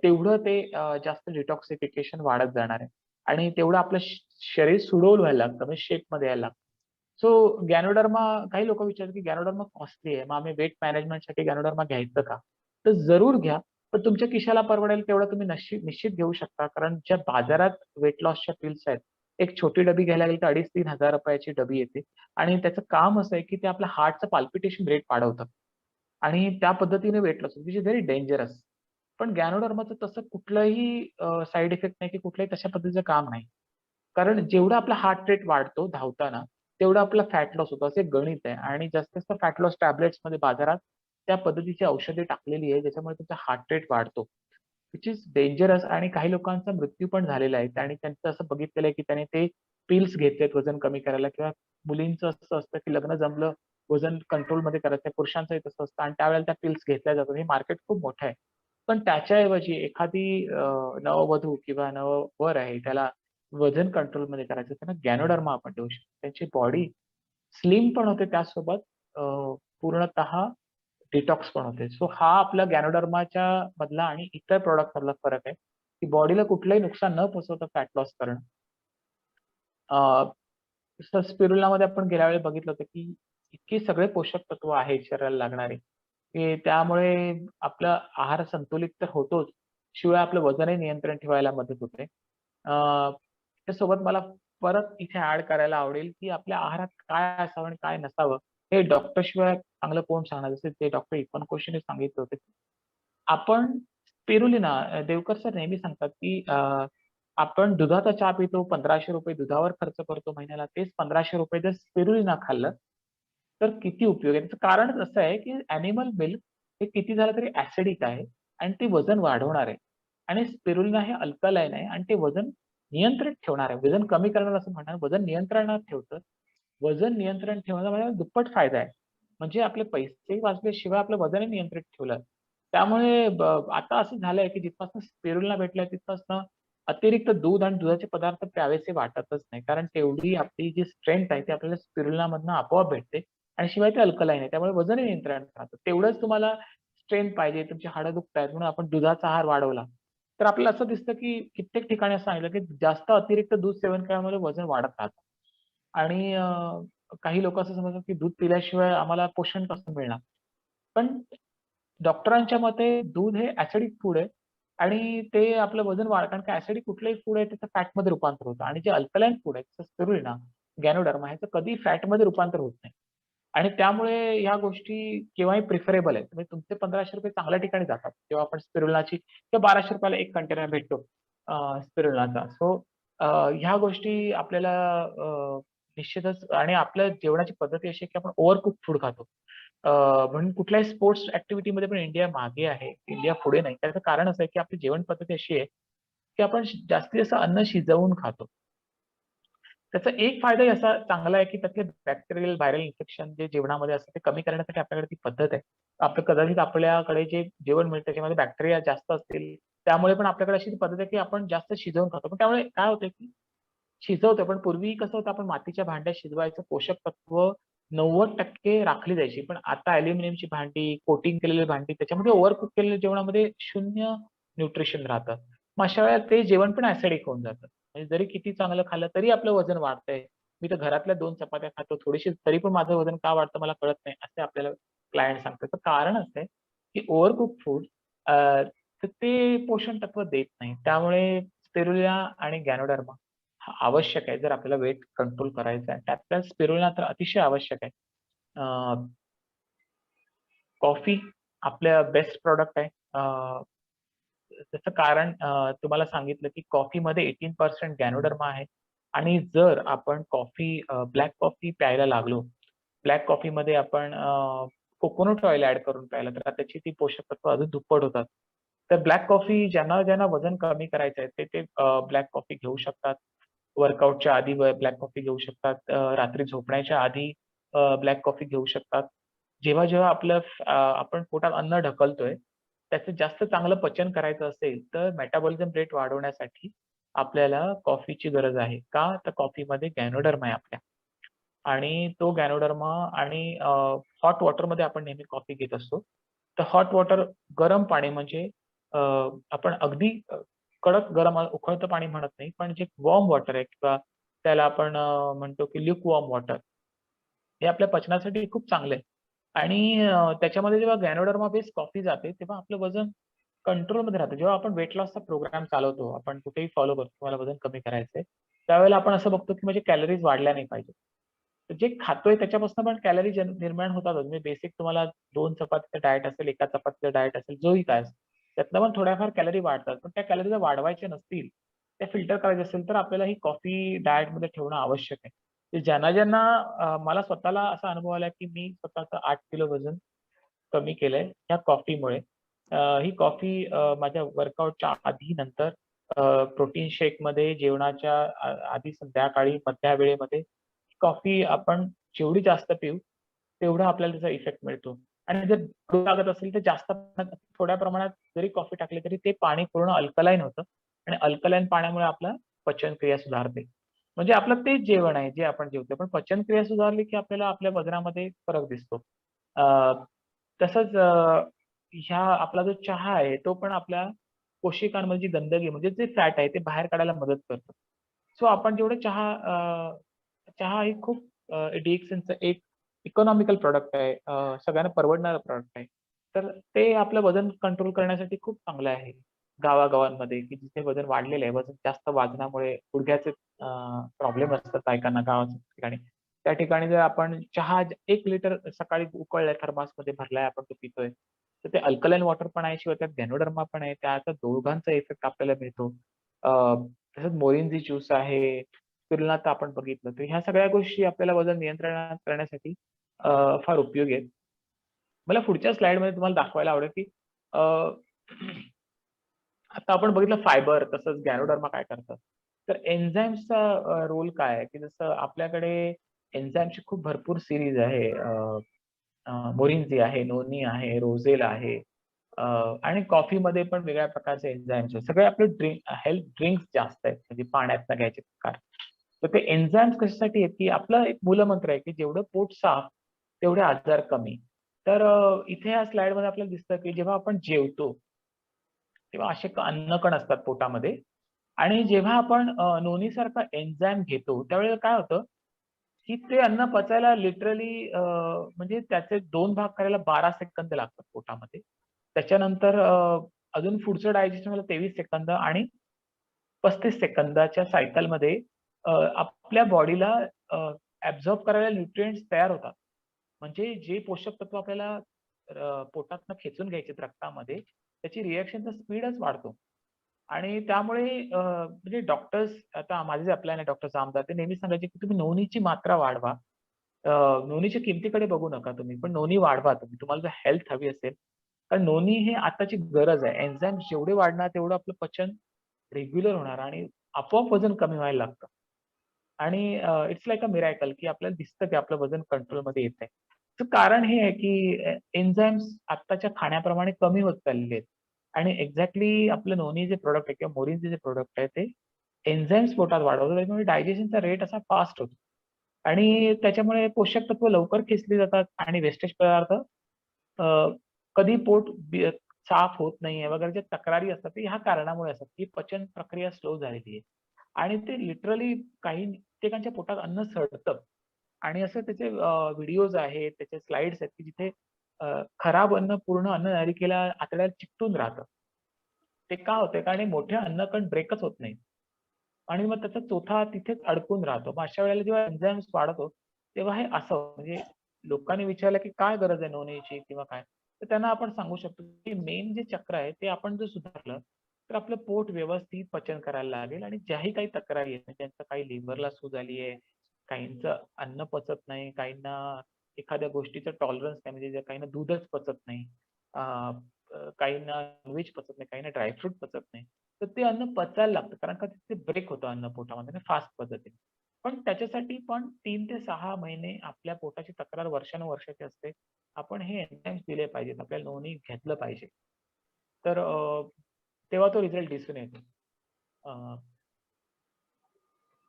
तेवढं ते जास्त डिटॉक्सिफिकेशन वाढत जाणार आहे आणि तेवढं आपलं शरीर सुडौल व्हायला लागतं, म्हणजे शेपमध्ये यायला लागतं. सो गॅनोडर्मा, काही लोक विचारतात की गॅनोडर्मा कॉस्टली आहे, मग आम्ही वेट मॅनेजमेंटसाठी गॅनोडर्मा घ्यायचं का? तर जरूर घ्या, पण तुमच्या खिशाला परवडेल तेवढं तुम्ही निश्चित घेऊ शकता. कारण ज्या बाजारात वेट लॉसच्या पिल्स आहेत, एक छोटी डबी घ्यायला गेली तर 2,500-3,000 रुपयाची डबी येते आणि त्याचं काम असं आहे की ते आपल्या हार्टचं पाल्पिटेशन रेट वाढवतं आणि त्या पद्धतीने weight loss which is very dangerous. पण गॅनोडर्माचं तसं कुठलंही साइड इफेक्ट नाही की कुठल्याही तशा पद्धतीचं काम नाही. कारण जेवढा आपला हार्ट रेट वाढतो धावताना, तेवढा आपला फॅट लॉस होतो, असे गणित आहे आणि जास्तीत जास्त फॅट लॉस टॅबलेट्समध्ये बाजारात त्या पद्धतीची औषधे टाकलेली आहे, ज्याच्यामुळे तुमचा हार्ट रेट वाढतो. विच इज डेंजरस आणि काही लोकांचा मृत्यू पण झालेला आहे आणि त्यांचं असं बघितलेलं आहे की त्याने ते पिल्स घेतलेत वजन कमी करायला किंवा मुलींचं असं असतं की लग्न जमलं, वजन कंट्रोलमध्ये करायचं, पुरुषांचंही तसं असतं आणि त्यावेळेला त्या पिल्स घेतल्या जातात. हे मार्केट खूप मोठं आहे. पण त्याच्याऐवजी एखादी नववधू किंवा नववर आहे, त्याला वजन कंट्रोलमध्ये करायचं, त्यांना गॅनोडर्मा आपण देऊ शकतो. त्यांची बॉडी स्लिम पण होते, त्याचसोबत पूर्णतः डिटॉक्स पण होते. सो हा आपला गॅनोडर्माच्या मधला आणि इतर प्रॉडक्ट मधला फरक आहे, की बॉडीला कुठलंही नुकसान न पोहोचवता फॅट लॉस करणं. जसं स्पिरुलिनामध्ये आपण गेल्या वेळी बघितलं होतं, की इतकी सगळे पोषक तत्व आहेत शरीराला लागणारे, की त्यामुळे आपला आहार संतुलित तर होतोच, शिवाय आपलं वजनही नियंत्रण ठेवायला मदत होते. त्यासोबत मला परत इथे ऍड करायला आवडेल, की आपल्या आहारात काय असावं आणि काय नसावं, हे डॉक्टर शिवाय चांगलं कोण सांगणार? जसे ते डॉक्टर इर्फान कोशीने सांगितलं होतं, की आपण स्पिरुलिना, देवकर सर नेहमी सांगतात, की आपण दुधाचा चहा पितो, ₹1,500 दुधावर खर्च करतो महिन्याला. तेच ₹1,500 जर स्पिरुलिना खाल्लं, तर किती उपयोग आहे. त्याचं कारणच असं आहे, की ॲनिमल मिल्क हे किती झालं तरी ॲसिडिक आहे आणि ते वजन वाढवणार आहे आणि स्पिरुलिना हे अल्कलाईन आहे आणि ते वजन नियंत्रित ठेवणार आहे. वजन कमी करणार असं म्हणणार, वजन नियंत्रणात ठेवतं. वजन नियंत्रण ठेवण्याचा म्हणजे दुप्पट फायदा आहे. म्हणजे आपले पैसेही वाचले, शिवाय आपलं वजनही नियंत्रित ठेवलं. त्यामुळे आता असं झालंय, की जिथपासून स्पिरुलिना भेटलाय तिथपासनं अतिरिक्त दूध आणि दुधाचे पदार्थ प्यावेसे वाटतच नाही. कारण तेवढी आपली जी स्ट्रेंथ आहे ती आपल्याला स्पिरुलिनामधनं आपोआप भेटते आणि शिवाय ते अल्कलाईन आहे. त्यामुळे वजनही नियंत्रणात राहतं. तेवढंच तुम्हाला स्ट्रेंथ पाहिजे, तुमची हाडं दुखतायत म्हणून आपण दुधाचा आहार वाढवला. तर आपल्याला असं दिसतं, की कित्येक ठिकाणी असं सांगितलं, की जास्त अतिरिक्त दूध सेवन केल्यामुळे वजन वाढत राहतं. आणि काही लोकं असं समजतात, की दूध पिल्याशिवाय आम्हाला पोषण कसं मिळणार? पण डॉक्टरांच्या मते दूध हे ॲसिडिक फूड आहे आणि ते आपलं वजन कारण का ॲसिडिक कुठलंही फूड आहे त्याचं फॅटमध्ये रूपांतर होतं आणि जे अल्कलाईन फूड आहे जसं स्पिरुलिना, गॅनोडर्मा ह्याचं कधीही फॅटमध्ये रूपांतर होत नाही. आणि त्यामुळे ह्या गोष्टी केव्हाही प्रिफरेबल आहेत. म्हणजे तुमचे ₹1,500 चांगल्या ठिकाणी जातात. जेव्हा आपण स्पिरुलिनाची किंवा ₹1,200 ला 1 कंटेनर भेटतो स्पिरुलिनाचा. सो ह्या गोष्टी आपल्याला निश्चितच आणि आपल्या जेवणाची पद्धती अशी आहे की आपण ओव्हर कुक फूड खातो. म्हणून कुठल्याही स्पोर्ट्स ॲक्टिव्हिटीमध्ये पण इंडिया मागे आहे. इंडिया पुढे नाही. त्याचं कारण असं आहे की आपली जेवण पद्धती अशी आहे, की आपण जास्तीत जास्त अन्न शिजवून खातो. त्याचा एक फायदाही असा चांगला आहे, की त्यातले बॅक्टेरियल व्हायरल इन्फेक्शन जे जेवणामध्ये असतं ते कमी करण्यासाठी आपल्याकडे ती पद्धत आहे. कदाचित आपल्याकडे जे जेवण मिळतं त्याच्यामध्ये बॅक्टेरिया जास्त असतील. त्यामुळे पण आपल्याकडे अशी पद्धत आहे, की आपण जास्त शिजवून खातो. पण त्यामुळे काय होतं, की शिजवतो. पण पूर्वी कसं होतं आपण मातीच्या भांड्यात शिजवायचं, पोषक तत्व 90% राखली जायची. पण आता अॅल्युमिनियमची भांडी, कोटिंग केलेली भांडी त्याच्यामध्ये ओव्हर कुक केलेल्या जेवणामध्ये 0 न्यूट्रिशन राहतं. मग अशा वेळेला ते जेवण पण ॲसिडिक होऊन जातं. म्हणजे जरी किती चांगलं खाल्लं तरी आपलं वजन वाढतंय. मी तर घरातल्या 2 चपात्या खातो थोडीशी तरी पण माझं वजन का वाढतं मला कळत नाही, असे आपल्याला क्लायंट सांगतात. तर कारण असं आहे, की ओव्हर कुक फूड तर ते पोषण तत्व देत नाही. त्यामुळे स्पिरुलिना आणि गॅनोडर्मा हा आवश्यक आहे जर आपल्याला वेट कंट्रोल करायचं आहे. त्यातल्या स्पिरुलिना तर अतिशय आवश्यक आहे. कॉफी आपल्या बेस्ट प्रॉडक्ट आहे. त्याचं कारण तुम्हाला सांगितलं की कॉफीमध्ये 18% गॅनोडर्मा आहे आणि जर आपण ब्लॅक कॉफी प्यायला लागलो, ब्लॅक कॉफीमध्ये आपण कोकोनट ऑइल ॲड करून प्यायला, तर त्याची ती पोषक तत्व अजून दुप्पट होतात. तर ब्लॅक कॉफी ज्यांना वजन कमी करायचं आहे, ते ब्लॅक कॉफी घेऊ शकतात. वर्कआउटच्या आधी ब्लॅक कॉफी घेऊ शकतात. रात्री झोपण्याच्या आधी ब्लॅक कॉफी घेऊ शकतात. जेव्हा आपण पोटात अन्न ढकलतोय, त्याचं जास्त चांगलं पचन करायचं असेल, तर मेटाबॉलिझम रेट वाढवण्यासाठी आपल्याला कॉफीची गरज आहे. का? तर कॉफीमध्ये गॅनोडर्मा आहे आपल्या आणि तो गॅनोडर्मा आणि हॉट वॉटरमध्ये आपण नेहमी कॉफी घेत असतो. तर हॉट वॉटर गरम पाणी म्हणजे अ, आपण अगदी कडक गरम उकळतं पाणी म्हणत नाही, पण जे वॉर्म वॉटर आहे किंवा त्याला आपण म्हणतो की ल्यूकवॉर्म वॉटर हे आपल्या पचनासाठी खूप चांगलं आहे. आणि त्याच्यामध्ये जेव्हा गॅनोडर्मा बेस्ड कॉफी जाते, तेव्हा आपलं वजन कंट्रोलमध्ये राहतं. जेव्हा आपण वेट लॉसचा प्रोग्राम चालवतो, आपण कुठेही फॉलो करतो, तुम्हाला वजन कमी करायचंय, त्यावेळेला आपण असं बघतो की माझे कॅलरीज वाढल्या नाही पाहिजेत. तर जे खातोय त्याच्यापासून पण कॅलरी निर्माण होतातच. म्हणजे बेसिक तुम्हाला 2 चपातीचं डाएट असेल, 1 चपातीचं डाएट असेल, जोही काय असेल, त्यातनं पण थोड्याफार कॅलरी वाढतात. पण त्या कॅलरी जर वाढवायच्या नसतील, त्या फिल्टर करायच्या असेल, तर आपल्याला ही कॉफी डाएटमध्ये ठेवणं आवश्यक आहे. ते ज्यांना मला स्वतःला असा अनुभव आला की मी स्वतःचं 8 किलो वजन कमी केलंय ह्या कॉफीमुळे. ही कॉफी माझ्या वर्कआउटच्या आधी, नंतर प्रोटीन शेकमध्ये, जेवणाच्या आधी, संध्याकाळी, मधल्या वेळेमध्ये कॉफी आपण जेवढी जास्त पिऊ, तेवढा आपल्याला त्याचा इफेक्ट मिळतो. आणि जर कडू लागत असेल तर जास्त प्रमाणात, थोड्या प्रमाणात जरी कॉफी टाकली तरी ते पाणी पूर्ण अल्कलाईन होतं आणि अल्कलाईन पाण्यामुळे आपलं पचनक्रिया सुधारते. म्हणजे आपलं तेच जेवण आहे जे आपण जेवतो. पण पचनक्रिया सुधारली की आपल्याला आपल्या वजनामध्ये फरक दिसतो. अ, तसंच ह्या आपला जो चहा आहे, तो पण आपल्या कोशिकांमध्ये जी गंदगी म्हणजे जे फॅट आहे, ते बाहेर काढायला मदत करतो. सो आपण जेवढं चहा ही खूप डिएक्सनचं एक इकॉनॉमिकल प्रॉडक्ट आहे. सगळ्यांना परवडणारं प्रॉडक्ट आहे. तर ते आपलं वजन कंट्रोल करण्यासाठी खूप चांगलं आहे. गावागावांमध्ये की जिथे वजन वाढलेलं आहे, वजन जास्त वाढल्यामुळे गुडघ्याचे प्रॉब्लेम असतात बायकांना गावाच्या ठिकाणी. त्या ठिकाणी जर आपण चहा 1 लिटर सकाळी उकळलाय, थर्मासमध्ये भरलाय, आपण तो पितोय. तर ते अल्कलाईन वॉटर पण आहे, शिवाय त्यात गॅनोडर्मा पण आहे. त्याचा दोघांचा इफेक्ट आपल्याला मिळतो. अ, तसंच मोरिंजी ज्यूस आहे, स्पिरुलिना आपण बघितलं. तर ह्या सगळ्या गोष्टी आपल्याला वजन नियंत्रणात करण्यासाठी फार उपयोगी आहेत. मला पुढच्या स्लाइडमध्ये तुम्हाला दाखवायला आवडेल, की अ, आता आपण बघितलं फायबर, तसंच गॅनोडर्मा काय करतात. तर एन्झाईम्सचा रोल काय आहे, की जसं आपल्याकडे एन्झाईमची खूप भरपूर सीरीज आहे. मोरिन्जी आहे, नोनी आहे, रोझेल आहे अ, आणि कॉफीमध्ये पण वेगळ्या प्रकारचे एन्झाईम्स आहेत. सगळे आपले हेल्थ ड्रिंक्स जास्त आहेत, म्हणजे पाण्यातनं घ्यायचे प्रकार. तर ते एन्झाईम्स कशासाठी आहेत, की आपला एक मूलमंत्र आहे, की जेवढं पोट साफ, तेवढे आजार कमी. तर इथे या स्लाइडमध्ये आपल्याला दिसतं, की जेव्हा आपण जेवतो, तेव्हा असे अन्नकण असतात पोटामध्ये आणि जेव्हा आपण नोनीसारखा एन्झाईम घेतो, त्यावेळेला काय होतं, की ते अन्न पचायला लिटरली म्हणजे त्याचे 2 भाग करायला 12 सेकंद लागतात पोटामध्ये. त्याच्यानंतर अजून पुढचं डायजेशन व्हायला 23 सेकंद आणि 35 सेकंदाच्या सायकलमध्ये आपल्या बॉडीला ॲब्झॉर्ब करायला न्यूट्रिएंट्स तयार होतात. म्हणजे जे पोषक तत्व आपल्याला पोटातनं खेचून घ्यायचे रक्तामध्ये, त्याची रिएक्शनचा स्पीडच वाढतो. आणि त्यामुळे म्हणजे डॉक्टर्स, आता माझे जे अपलायन आहे डॉक्टर जामदार, ते नेहमीच सांगायचे, की तुम्ही नोनीची मात्रा वाढवा. अ, नोनीच्या किमतीकडे बघू नका तुम्ही, पण नोनी वाढवा तुम्ही. तुम्हाला जर हेल्थ हवी असेल, कारण नोनी हे आताची गरज आहे. एन्झाईम्स जेवढे वाढणार, तेवढं आपलं पचन रेग्युलर होणार आणि आपोआप वजन कमी व्हायला लागतं. आणि इट्स लाइक अ मिरेकल, की आपल्याला दिसतं की आपलं वजन कंट्रोलमध्ये येतंय. तर कारण हे आहे की एन्झाईम्स आत्ताच्या खाण्याप्रमाणे कमी होत चाललेले आहेत. आणि एक्झॅक्टली आपलं नोनी जे प्रॉडक्ट आहे किंवा मोरिनचे जे प्रॉडक्ट आहे, ते एन्झाईम्स पोटात वाढवतात. त्याच्यामुळे डायजेशनचा रेट असा फास्ट होतो. आणि त्याच्यामुळे पोषक तत्व लवकर खेचली जातात आणि वेस्टेज पदार्थ अ, कधी साफ होत नाहीये वगैरे ज्या तक्रारी असतात, ते ह्या कारणामुळे असतात, की पचन प्रक्रिया स्लो झालेली आहे. आणि ते लिटरली कित्येकांच्या पोटात अन्न सडतं आणि असं त्याचे व्हिडिओज आहेत, त्याचे स्लाइड्स आहेत, की जिथे खराब अन्न पूर्ण अन्ननलिकेला आतड्याला चिकटून राहतं. ते का होतंय? कारण हे मोठे अन्नकण ब्रेकच होत नाहीत. आणि मग त्याचा चोथा तिथेच अडकून राहतो. मग अशा वेळेला जेव्हा एन्झाईम्स वाढतो, तेव्हा हे असं म्हणजे लोकांनी विचारलं, की काय गरज आहे नोनीची किंवा काय? तर त्यांना आपण सांगू शकतो, की मेन जे चक्र आहे ते आपण जर सुधारलं, तर आपलं पोट व्यवस्थित पचन करायला लागेल आणि ज्याही काही तक्रारी आहेत, म्हणजे ज्यांचं काही लिव्हरला सूज आली आहे, काहींचं अन्न पचत नाही, काहींना एखाद्या गोष्टीचं टॉलरन्स नाही, म्हणजे काहींना दूधच पचत नाही, अ, काहींना नॉन पचत नाही, काहींना ड्रायफ्रूट पचत नाही. तर ते अन्न पचायला लागतं कारण का ते ब्रेक होतं अन्न पोटामध्ये फास्ट पद्धतीने. पण त्याच्यासाठी पण 3 ते 6 महिने आपल्या पोटाची तक्रार वर्षानुवर्षाची असते. आपण हे एन्झाईम्स दिले पाहिजेत. आपल्याला नोंदणी घेतलं पाहिजे. तर तेव्हा तो रिझल्ट दिसून येतो. अ,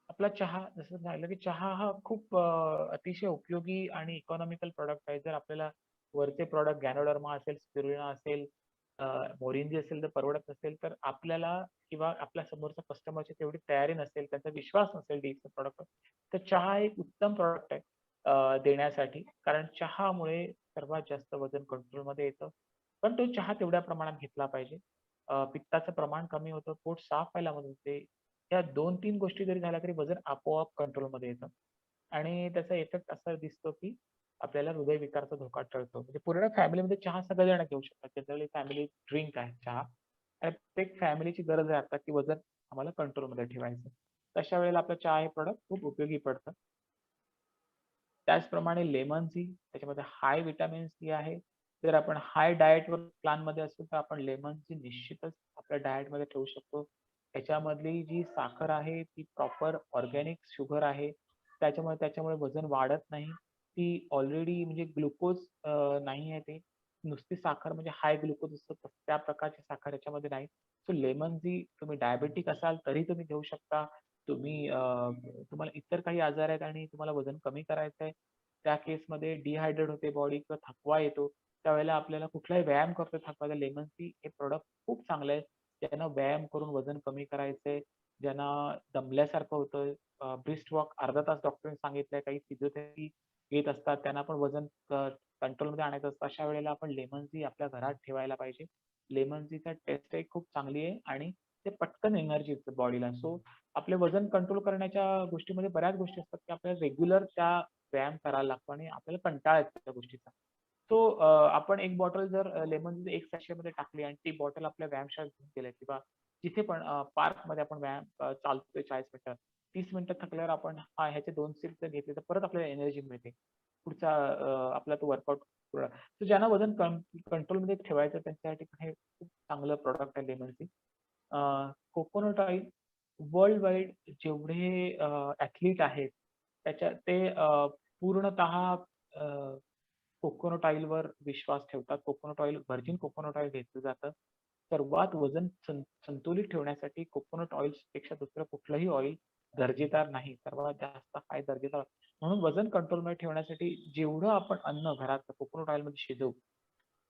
आपला चहा जसं झालं, की चहा हा खूप अतिशय उपयोगी आणि इकॉनॉमिकल प्रॉडक्ट आहे. जर आपल्याला वरचे प्रॉडक्ट गॅनोडर्मा असेल, स्पिरुलिना असेल, अ, मोरिंजी असेल तर परवडत नसेल, तर आपल्याला किंवा आपल्या समोरच्या कस्टमरची तेवढी तयारी नसेल, त्यांचा विश्वास नसेल डीएक्सएल प्रॉडक्टवर, तर चहा एक उत्तम प्रॉडक्ट आहे देण्यासाठी. कारण चहामुळे सर्वात जास्त वजन कंट्रोलमध्ये येतं. पण तो चहा तेवढ्या प्रमाणात घेतला पाहिजे. पित्ताचं प्रमाण कमी होतं, पोट साफ व्हायला मदत होते. या 2-3 गोष्टी जरी झाल्या तरी वजन आपोआप कंट्रोलमध्ये येतं. आणि त्याचा इफेक्ट असा दिसतो, की आपल्याला हृदयविकाराचा धोका टळतो. म्हणजे पूर्ण फॅमिलीमध्ये चहा सगळेजण घेऊ शकतात. जनरली फॅमिली ड्रिंक आहे चहा. आणि प्रत्येक फॅमिलीची गरज आहे आता, की वजन आम्हाला कंट्रोलमध्ये ठेवायचं. तशा वेळेला आपलं चहा हे प्रॉडक्ट खूप उपयोगी पडतं. त्याचप्रमाणे लेमन टी त्याच्यामध्ये हाय व्हिटॅमिन सी आहे. जर आपण हाय डायटवर प्लॅनमध्ये असू तर आपण लेमन टी निश्चितच आपल्या डायटमध्ये ठेवू शकतो. त्याच्यामधली जी साखर आहे ती प्रॉपर ऑर्गॅनिक शुगर आहे. त्याच्यामुळे वजन वाढत नाही. ती ऑलरेडी म्हणजे ग्लुकोज नाही आहे ते. नुसती साखर म्हणजे हाय ग्लुकोज असतं त्या प्रकारची साखर याच्यामध्ये नाही. सो लेमन टी तुम्ही डायबेटिक असाल तरी तुम्ही घेऊ शकता. तुम्ही तुम्हाला इतर काही आजार आहेत आणि तुम्हाला वजन कमी करायचं आहे, त्या केसमध्ये डिहायड्रेट होते बॉडी किंवा थकवा येतो. त्यावेळेला आपल्याला कुठलाही व्यायाम करतोय थकवाचा लेमन टी हे प्रॉडक्ट खूप चांगलं आहे. ज्यांना व्यायाम करून वजन कमी करायचंय, ज्यांना दमल्यासारखं होतंय, ब्रिस्क वॉक अर्धा तास डॉक्टरांनी सांगितलंय, काही फिजिओथेरपी घेत असतात, त्यांना पण वजन कंट्रोलमध्ये आणायचं असतं. अशा वेळेला आपण लेमन टी आपल्या घरात ठेवायला पाहिजे. लेमन टीचा टेस्टही खूप चांगली आहे आणि ते पटकन एनर्जी येते बॉडीला. सो आपले वजन कंट्रोल करण्याच्या गोष्टीमध्ये बऱ्याच गोष्टी असतात, की आपल्याला रेग्युलर त्या व्यायाम करायला लागतो आणि आपल्याला कंटाळा येतो त्या गोष्टीचा. सो आपण एक बॉटल जर लेमन एक सॅशेमध्ये टाकली आणि ती बॉटल आपल्या व्यायामशाळेत घेऊन गेल्या किंवा जिथे पण पार्कमध्ये आपण व्यायाम चालतोय 40 मिनिटं, 30 मिनिटं थकल्यावर आपण ह्याचे 2 सिप जर घेतले, तर परत आपल्याला एनर्जी मिळते. पुढचा आपला तो वर्कआउट पूर्ण. तर ज्यांना वजन कंट्रोलमध्ये ठेवायचं त्यांच्यासाठी पण हे खूप चांगलं प्रॉडक्ट आहे lemon tea. Coconut oil world wide जेवढे ॲथलीट आहेत, ते पूर्णतः कोकोनट ऑइलवर विश्वास ठेवतात. Coconut oil, virgin coconut oil घेतलं जातं. सर्वात वजन संतुलित ठेवण्यासाठी कोकोनट ऑइल्सपेक्षा दुसरं कुठलंही ऑइल दर्जेदार नाही. सर्वात जास्त हाय दर्जेदार. म्हणून वजन कंट्रोलमध्ये ठेवण्यासाठी जेवढं आपण अन्न घरात कोकोनट ऑइलमध्ये शिजवू,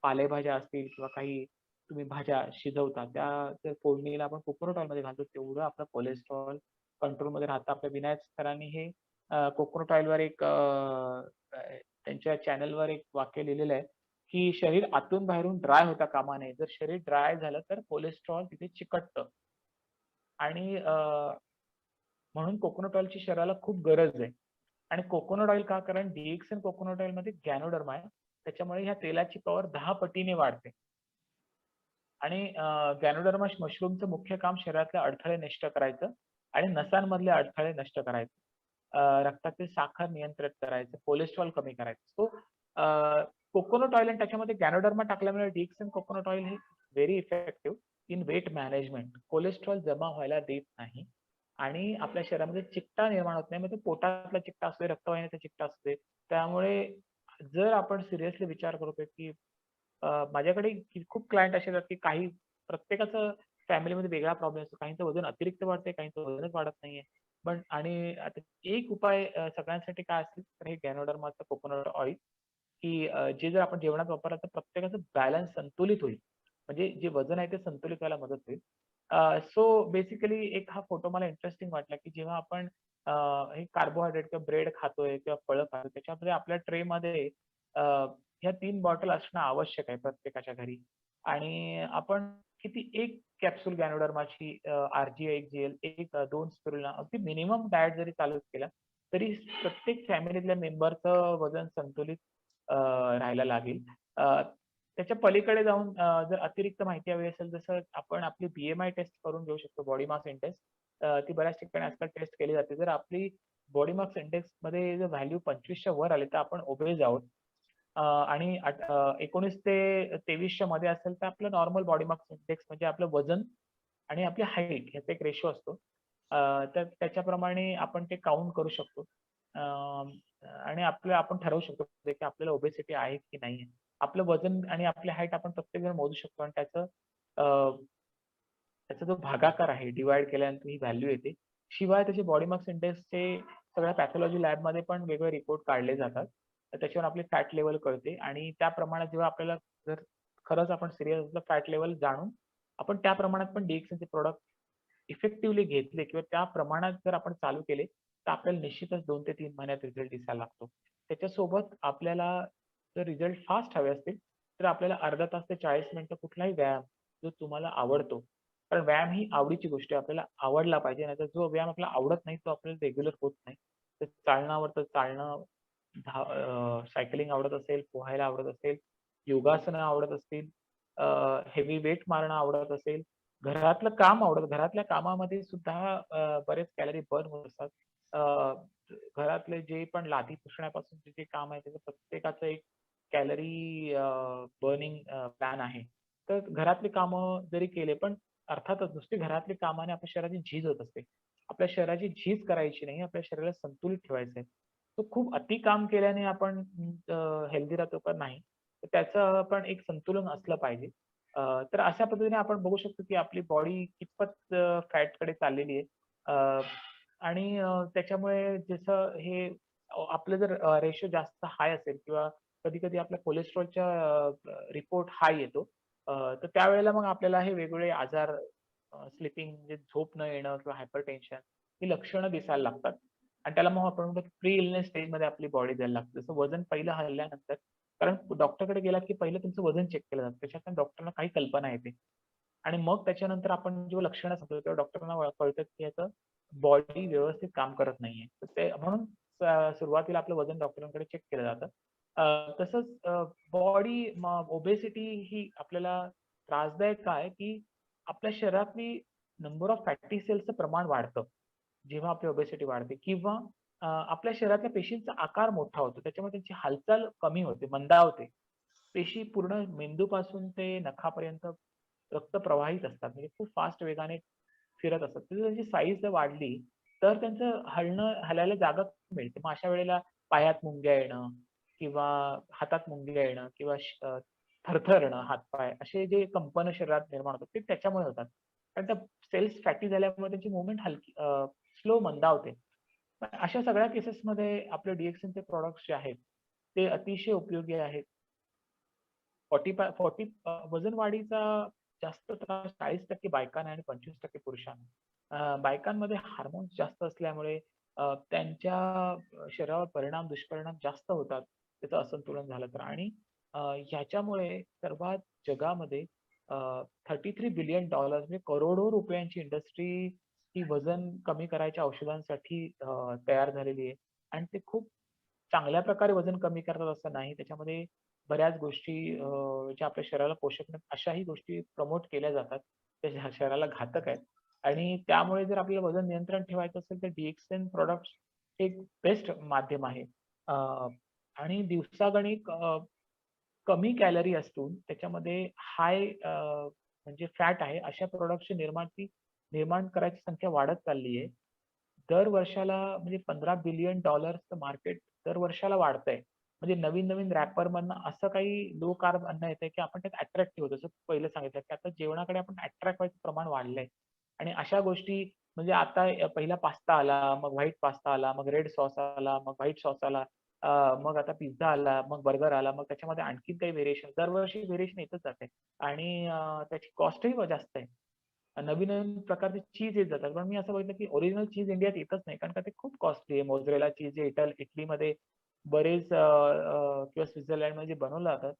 पालेभाज्या असतील किंवा काही तुम्ही भाज्या शिजवता, त्या जर फोडणीला आपण कोकोनट ऑइलमध्ये घालतो, तेवढं आपलं कोलेस्ट्रॉल कंट्रोलमध्ये राहतं. आपल्या विनायक सरांनी हे कोकोनट ऑइलवर एक त्यांच्या चॅनलवर एक वाक्य लिहिलेलं आहे, की शरीर आतून बाहेरून ड्राय होता कामा नये. जर शरीर ड्राय झालं तर कोलेस्ट्रॉल तिथे चिकटतं आणि म्हणून कोकोनट ऑइलची शरीराला खूप गरज आहे. आणि कोकोनट ऑइल का? कारण डीएक्सन कोकोनट ऑइलमध्ये गॅनोडर्मा आहे. त्याच्यामुळे ह्या तेलाची पॉवर 10 पटीने वाढते. आणि गॅनोडर्मा मशरूमचं मुख्य काम शरीरातले अडथळे नष्ट करायचं आणि नसांमधले अडथळे नष्ट करायचं. रक्तातील साखर नियंत्रित करायचं, कोलेस्ट्रॉल कमी करायचं. सो कोकोनट ऑइल आणि त्याच्यामध्ये गॅनोडर्मा टाकल्यामुळे डीएक्सन कोकोनट ऑइल हे very effective in weight management. Cholesterol जमा व्हायला देत नाही आणि आपल्या शरीरामध्ये चिकटा निर्माण होत नाही. म्हणजे पोटातला चिकटा असतो, रक्तवाहिन्याचा चिकटा असतो. त्यामुळे जर आपण सिरियसली विचार करतोय, की माझ्याकडे खूप क्लायंट असे आहेत, की काही प्रत्येकाचं फॅमिलीमध्ये वेगळा प्रॉब्लेम असतो. काहींचं वजन अतिरिक्त वाढतंय, काहींचं वजनच वाढत नाहीये. पण आणि आता एक उपाय सगळ्यांसाठी काय असेल, तर हे गॅनोडर्माचं कोकोनट ऑइल, की जे जर आपण जेवणात वापरलं तर प्रत्येकाचं बॅलन्स संतुलित होईल. म्हणजे जे वजन आहे ते संतुलित व्हायला मदत होईल. सो बेसिकली एक हा फोटो मला इंटरेस्टिंग वाटला, की जेव्हा आपण हे कार्बोहायड्रेट किंवा ब्रेड खातोय किंवा फळं खातोय, त्याच्यामध्ये आपल्या ट्रेमध्ये ह्या 3 बॉटल असणं आवश्यक आहे प्रत्येकाच्या घरी. आणि आपण किती एक कॅप्सूल गॅनोडर्माची एक जेल, 2 स्पिरुलिना अगदी मिनिमम डायट जरी चालू केला, तरी प्रत्येक फॅमिलीतल्या मेंबरचं वजन संतुलित राहायला लागेल. त्याच्या पलीकडे जाऊन जर अतिरिक्त माहिती हवी असेल, जसं आपण आपली BMI टेस्ट करून घेऊ शकतो, बॉडी मास इंडेक्स. ती बऱ्याच ठिकाणी आजकाल टेस्ट केली जाते. जर आपली बॉडी मास इंडेक्समध्ये जर व्हॅल्यू 25च्या वर आले, तर आपण ओबेस आहोत. आणि 19 ते 23च्या मध्ये असेल, तर आपलं नॉर्मल बॉडी मास इंडेक्स म्हणजे आपलं वजन आणि आपली हाईट ह्याचा एक रेशो असतो. तर त्याच्याप्रमाणे आपण ते काउंट करू शकतो. आणि आपण ठरवू शकतो की आपल्याला ओबेसिटी आहे की नाही आहे. आपलं वजन आणि आपली हाईट आपण प्रत्येकजण मोजू शकतो आणि त्याचा जो भागाकार आहे, डिव्हाईड केल्यानंतर ही व्हॅल्यू येते. शिवाय त्याचे बॉडी मास इंडेक्सचे सगळ्या पॅथॉलॉजी लॅबमध्ये पण वेगळे रिपोर्ट काढले जातात. तर त्याच्यावर आपली फॅट लेव्हल कळते आणि त्या प्रमाणात जेव्हा आपल्याला जर खरंच आपण सीरियस असलो, फॅट लेव्हल जाणून आपण त्या प्रमाणात पण DXNचे प्रॉडक्ट इफेक्टिव्हली घेतले किंवा त्या प्रमाणात जर आपण चालू केले, तर आपल्याला निश्चितच 2 ते 3 महिन्यात रिझल्ट दिसायला लागतो. त्याच्यासोबत आपल्याला जर रिझल्ट फास्ट हवे असतील, तर आपल्याला अर्धा तास ते 40 मिनिटं कुठलाही व्यायाम जो तुम्हाला आवडतो. कारण व्यायाम ही आवडीची गोष्ट आहे. आपल्याला आवडला पाहिजे. नाहीतर जो व्यायाम आपल्याला आवडत नाही, तो आपल्याला रेग्युलर होत नाही. तर चालणं आवडतं, चालणं, सायकलिंग आवडत असेल, पोहायला आवडत असेल, योगासनं आवडत असतील, हेवी वेट मारणं आवडत असेल, घरातल्या कामामध्ये सुद्धा बरेच कॅलरी बर्न होत असतात. घरातले जे पण लादी पुसण्यापासून जे काम आहे त्याचं प्रत्येकाचं एक कॅलरी बर्निंग प्लॅन आहे. तर घरातली कामं जरी केले पण अर्थातच नुसती घरातली कामाने आपल्या शरीराची झीज होत असते. आपल्या शरीराची झीज करायची नाही, आपल्या शरीराला संतुलित ठेवायचं आहे. तो खूप अति काम केल्याने आपण हेल्दी राहतो का नाही. तर त्याचं पण एक संतुलन असलं पाहिजे. तर अशा पद्धतीने आपण बघू शकतो, की आपली बॉडी कितपत फॅटकडे चाललेली आहे. आणि त्याच्यामुळे जसं हे आपलं जर रेशो जास्त हाय असेल किंवा कधी-कधी आपल्या कोलेस्टेरॉलच्या रिपोर्ट हाय येतो. तर त्यावेळेला मग आपल्याला हे वेगवेगळे आजार स्लीपिंग म्हणजे झोप न येणं किंवा हायपरटेन्शन ही लक्षणं दिसायला लागतात. आणि त्याला मग आपण म्हणतो प्री इलनेस स्टेजमध्ये आपली बॉडी द्यायला लागते. जसं वजन पहिलं हलल्यानंतर कारण डॉक्टरकडे गेलात की पहिलं तुमचं वजन चेक केलं जातं. त्याच्यातून डॉक्टरना काही कल्पना येते. आणि मग त्याच्यानंतर आपण जेव्हा लक्षणं समजतो तेव्हा डॉक्टरांना कळतं की याचं बॉडी व्यवस्थित काम करत नाहीये. तर ते म्हणून सुरुवातीला आपलं वजन डॉक्टरांकडे चेक केलं जातं. तसंच बॉडी ओबेसिटी ही आपल्याला त्रासदायक का आहे, की आपल्या शरीरातली नंबर ऑफ फॅटी सेल्सचं प्रमाण वाढतं. जेव्हा आपली ओबेसिटी वाढते किंवा आपल्या शरीरातल्या पेशींचा आकार मोठा होतो. त्याच्यामुळे त्यांची हालचाल कमी होते, मंदावते. पेशी पूर्ण मेंदूपासून ते नखापर्यंत रक्त प्रवाहित असतात. म्हणजे खूप फास्ट वेगाने फिरत असतात. तर त्यांची साईज जर वाढली, तर त्यांचं हलायला जागा मिळते. मग अशा वेळेला पायात मुंग्या येणं किंवा हातात मुंग्या येणं किंवा थरथरणं हात-पाय असे जे कंपन शरीरात निर्माण होतात, ते त्याच्यामुळे होतात. कारण त्या सेल्स फॅटी झाल्यामुळे त्यांची मूव्हमेंट स्लो मंदावते. पण अशा सगळ्या केसेसमध्ये आपले DXNचे प्रॉडक्ट्स जे आहेत, ते अतिशय उपयोगी आहेत. 40 वजन वाढीचा जास्त त्रास 40% बायकांना आणि 25% पुरुषांना. बायकांमध्ये हार्मोन्स जास्त असल्यामुळे त्यांच्या शरीरावर दुष्परिणाम जास्त होतात, त्याचं असंतुलन झालं तर. आणि ह्याच्यामुळे सर्वात जगामध्ये 33 बिलियन डॉलर्स म्हणजे करोडो रुपयांची इंडस्ट्री ही वजन कमी करायच्या औषधांसाठी तयार झालेली आहे. आणि ते खूप चांगल्या प्रकारे वजन कमी करतात असं नाही. त्याच्यामध्ये बऱ्याच गोष्टी ज्या आपल्या शरीराला पोषक नाहीत, अशाही गोष्टी प्रमोट केल्या जातात. त्या शरीराला घातक आहेत. आणि त्यामुळे जर आपल्याला वजन नियंत्रण ठेवायचं असेल, तर DXN प्रॉडक्ट्स एक बेस्ट माध्यम आहे. अ, आणि दिवसागणिक कमी कॅलरी असून त्याच्यामध्ये म्हणजे फॅट आहे, अशा प्रॉडक्ट्सची निर्माण करायची संख्या वाढत चालली आहे. दर वर्षाला म्हणजे $15 बिलियन चं मार्केट दर वर्षाला वाढतंय. म्हणजे नवीन-नवीन रॅपरमधनं असं काही लो कार्ब अन्न येतंय, की आपण त्यात अट्रॅक्टिव्ह होतो. जसं पहिलं सांगितलं, की आता जेवणाकडे आपण अट्रॅक्ट व्हायचं प्रमाण वाढलंय. आणि अशा गोष्टी म्हणजे आता पहिला पास्ता आला, मग व्हाईट पास्ता आला, मग रेड सॉस आला, मग व्हाईट सॉस आला, मग आता पिझ्झा आला, मग बर्गर आला, मग त्याच्यामध्ये आणखीन काही व्हेरिएशन दरवर्षी व्हेरिएशन येतच जाते. आणि त्याची कॉस्टही जास्त आहे. नवीन-नवीन प्रकारचे चीज येत जातात. पण मी असं बघितलं, की ओरिजिनल चीज इंडियात येतच नाही. कारण का ते खूप कॉस्टली आहे. मोझरेला चीज जे इटलीमध्ये बरेच किंवा स्वित्झर्लंडमध्ये जे बनवलं जातं,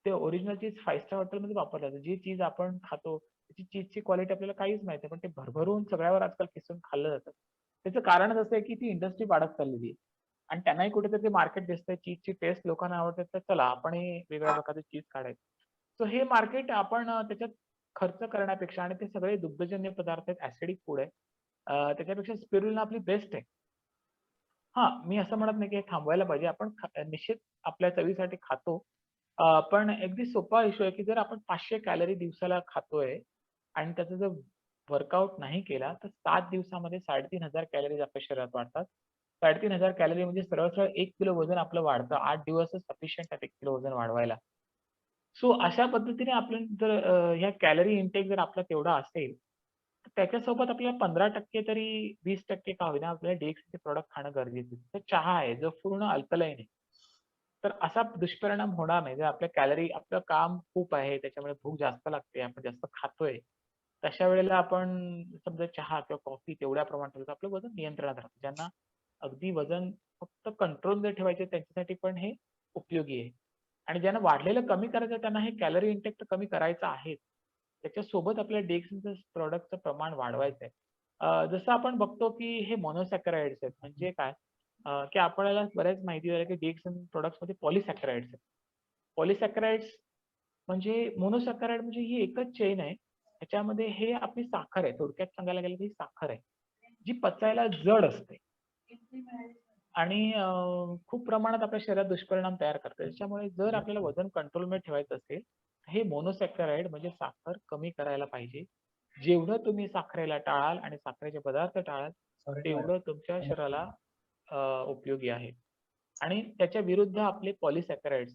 ते ओरिजिनल चीज 5 स्टार हॉटेलमध्ये वापरलं जातं. जी चीज आपण खातो, त्याची चीजची क्वालिटी आपल्याला काहीच माहिती नाही. पण ते भरभरून सगळ्यावर आजकाल किसून खाल्लं जातं. त्याचं कारणच असं आहे, की ती इंडस्ट्री वाढत चाललेली आहे. आणि त्यांनाही कुठेतरी मार्केट दिसतंय, चीजची टेस्ट लोकांना आवडते, तर चला आपणही वेगळ्या प्रकारची चीज काढायची. सो हे मार्केट आपण त्याच्यात खर्च करण्यापेक्षा आणि ते सगळे दुग्धजन्य पदार्थ आहेत, ॲसिडिक फूड आहे. त्याच्यापेक्षा स्पिरुलिना आपली बेस्ट आहे. हां, मी असं म्हणत नाही की हे थांबवायला पाहिजे. आपण निश्चित आपल्या चवीसाठी खातो. पण अगदी सोपा इश्यू आहे की जर आपण 500 कॅलरी दिवसाला खातोय आणि त्याचा जर वर्कआउट नाही केला, तर 7 दिवसामध्ये 3500 कॅलरीज आपल्या शरीरात वाढतात. 3500 कॅलरी म्हणजे सरळ-सरळ 1 किलो वजन आपलं वाढतं. 8 दिवसच सफिशियंट आहेत 1 किलो वजन वाढवायला. सो अशा पद्धतीने आपण जर ह्या कॅलरी इंटेक जर आपला तेवढा असेल, तर त्याच्यासोबत आपल्याला 15% तरी 20% का होईना आपल्याला DHCचे प्रॉडक्ट खाणं गरजेचं आहे. तर चहा आहे जो पूर्ण अल्कलाईन आहे. तर असा दुष्परिणाम होणार नाही. जर आपल्या कॅलरी आपलं काम खूप आहे, त्याच्यामुळे भूक जास्त लागते, आपण जास्त खातोय. तशा वेळेला आपण समजा चहा किंवा कॉफी तेवढ्या प्रमाणात ठेवतो, आपलं वजन नियंत्रणात राहतं. ज्यांना अगदी वजन फक्त कंट्रोलमध्ये ठेवायचे त्यांच्यासाठी पण हे उपयोगी आहे. आणि ज्यांना वाढलेलं कमी करायचं आहे, त्यांना हे कॅलरी इंटेक तर कमी करायचं आहेच. त्याच्यासोबत आपल्याला DHCचं प्रॉडक्टचं प्रमाण वाढवायचं आहे. जसं आपण बघतो की हे मोनोसॅकराइड्स आहेत. म्हणजे काय? की आपल्याला बऱ्याच माहिती झालं की DHC प्रॉडक्ट्समध्ये पॉलिसॅकराइड्स आहेत. पॉलिसॅकराइड्स म्हणजे मोनोसॅकराइड म्हणजे ही एकच चेन आहे. त्याच्यामध्ये हे आपली साखर आहे. थोडक्यात सांगायला गेलं तर ही साखर आहे. जी पचायला जड असते. आणि खूप प्रमाणात आपल्या शरीरात दुष्परिणाम तयार करते. त्याच्यामुळे जर आपल्याला वजन कंट्रोलमध्ये ठेवायचं असेल, हे मोनोसॅकराइड म्हणजे साखर कमी करायला पाहिजे. जेवढं तुम्ही साखरेला टाळाल आणि साखरेचे पदार्थ टाळाल, तेवढं तुमच्या शरीराला उपयोगी आहे. आणि त्याच्या विरुद्ध आपले पॉलिसॅकराइड्स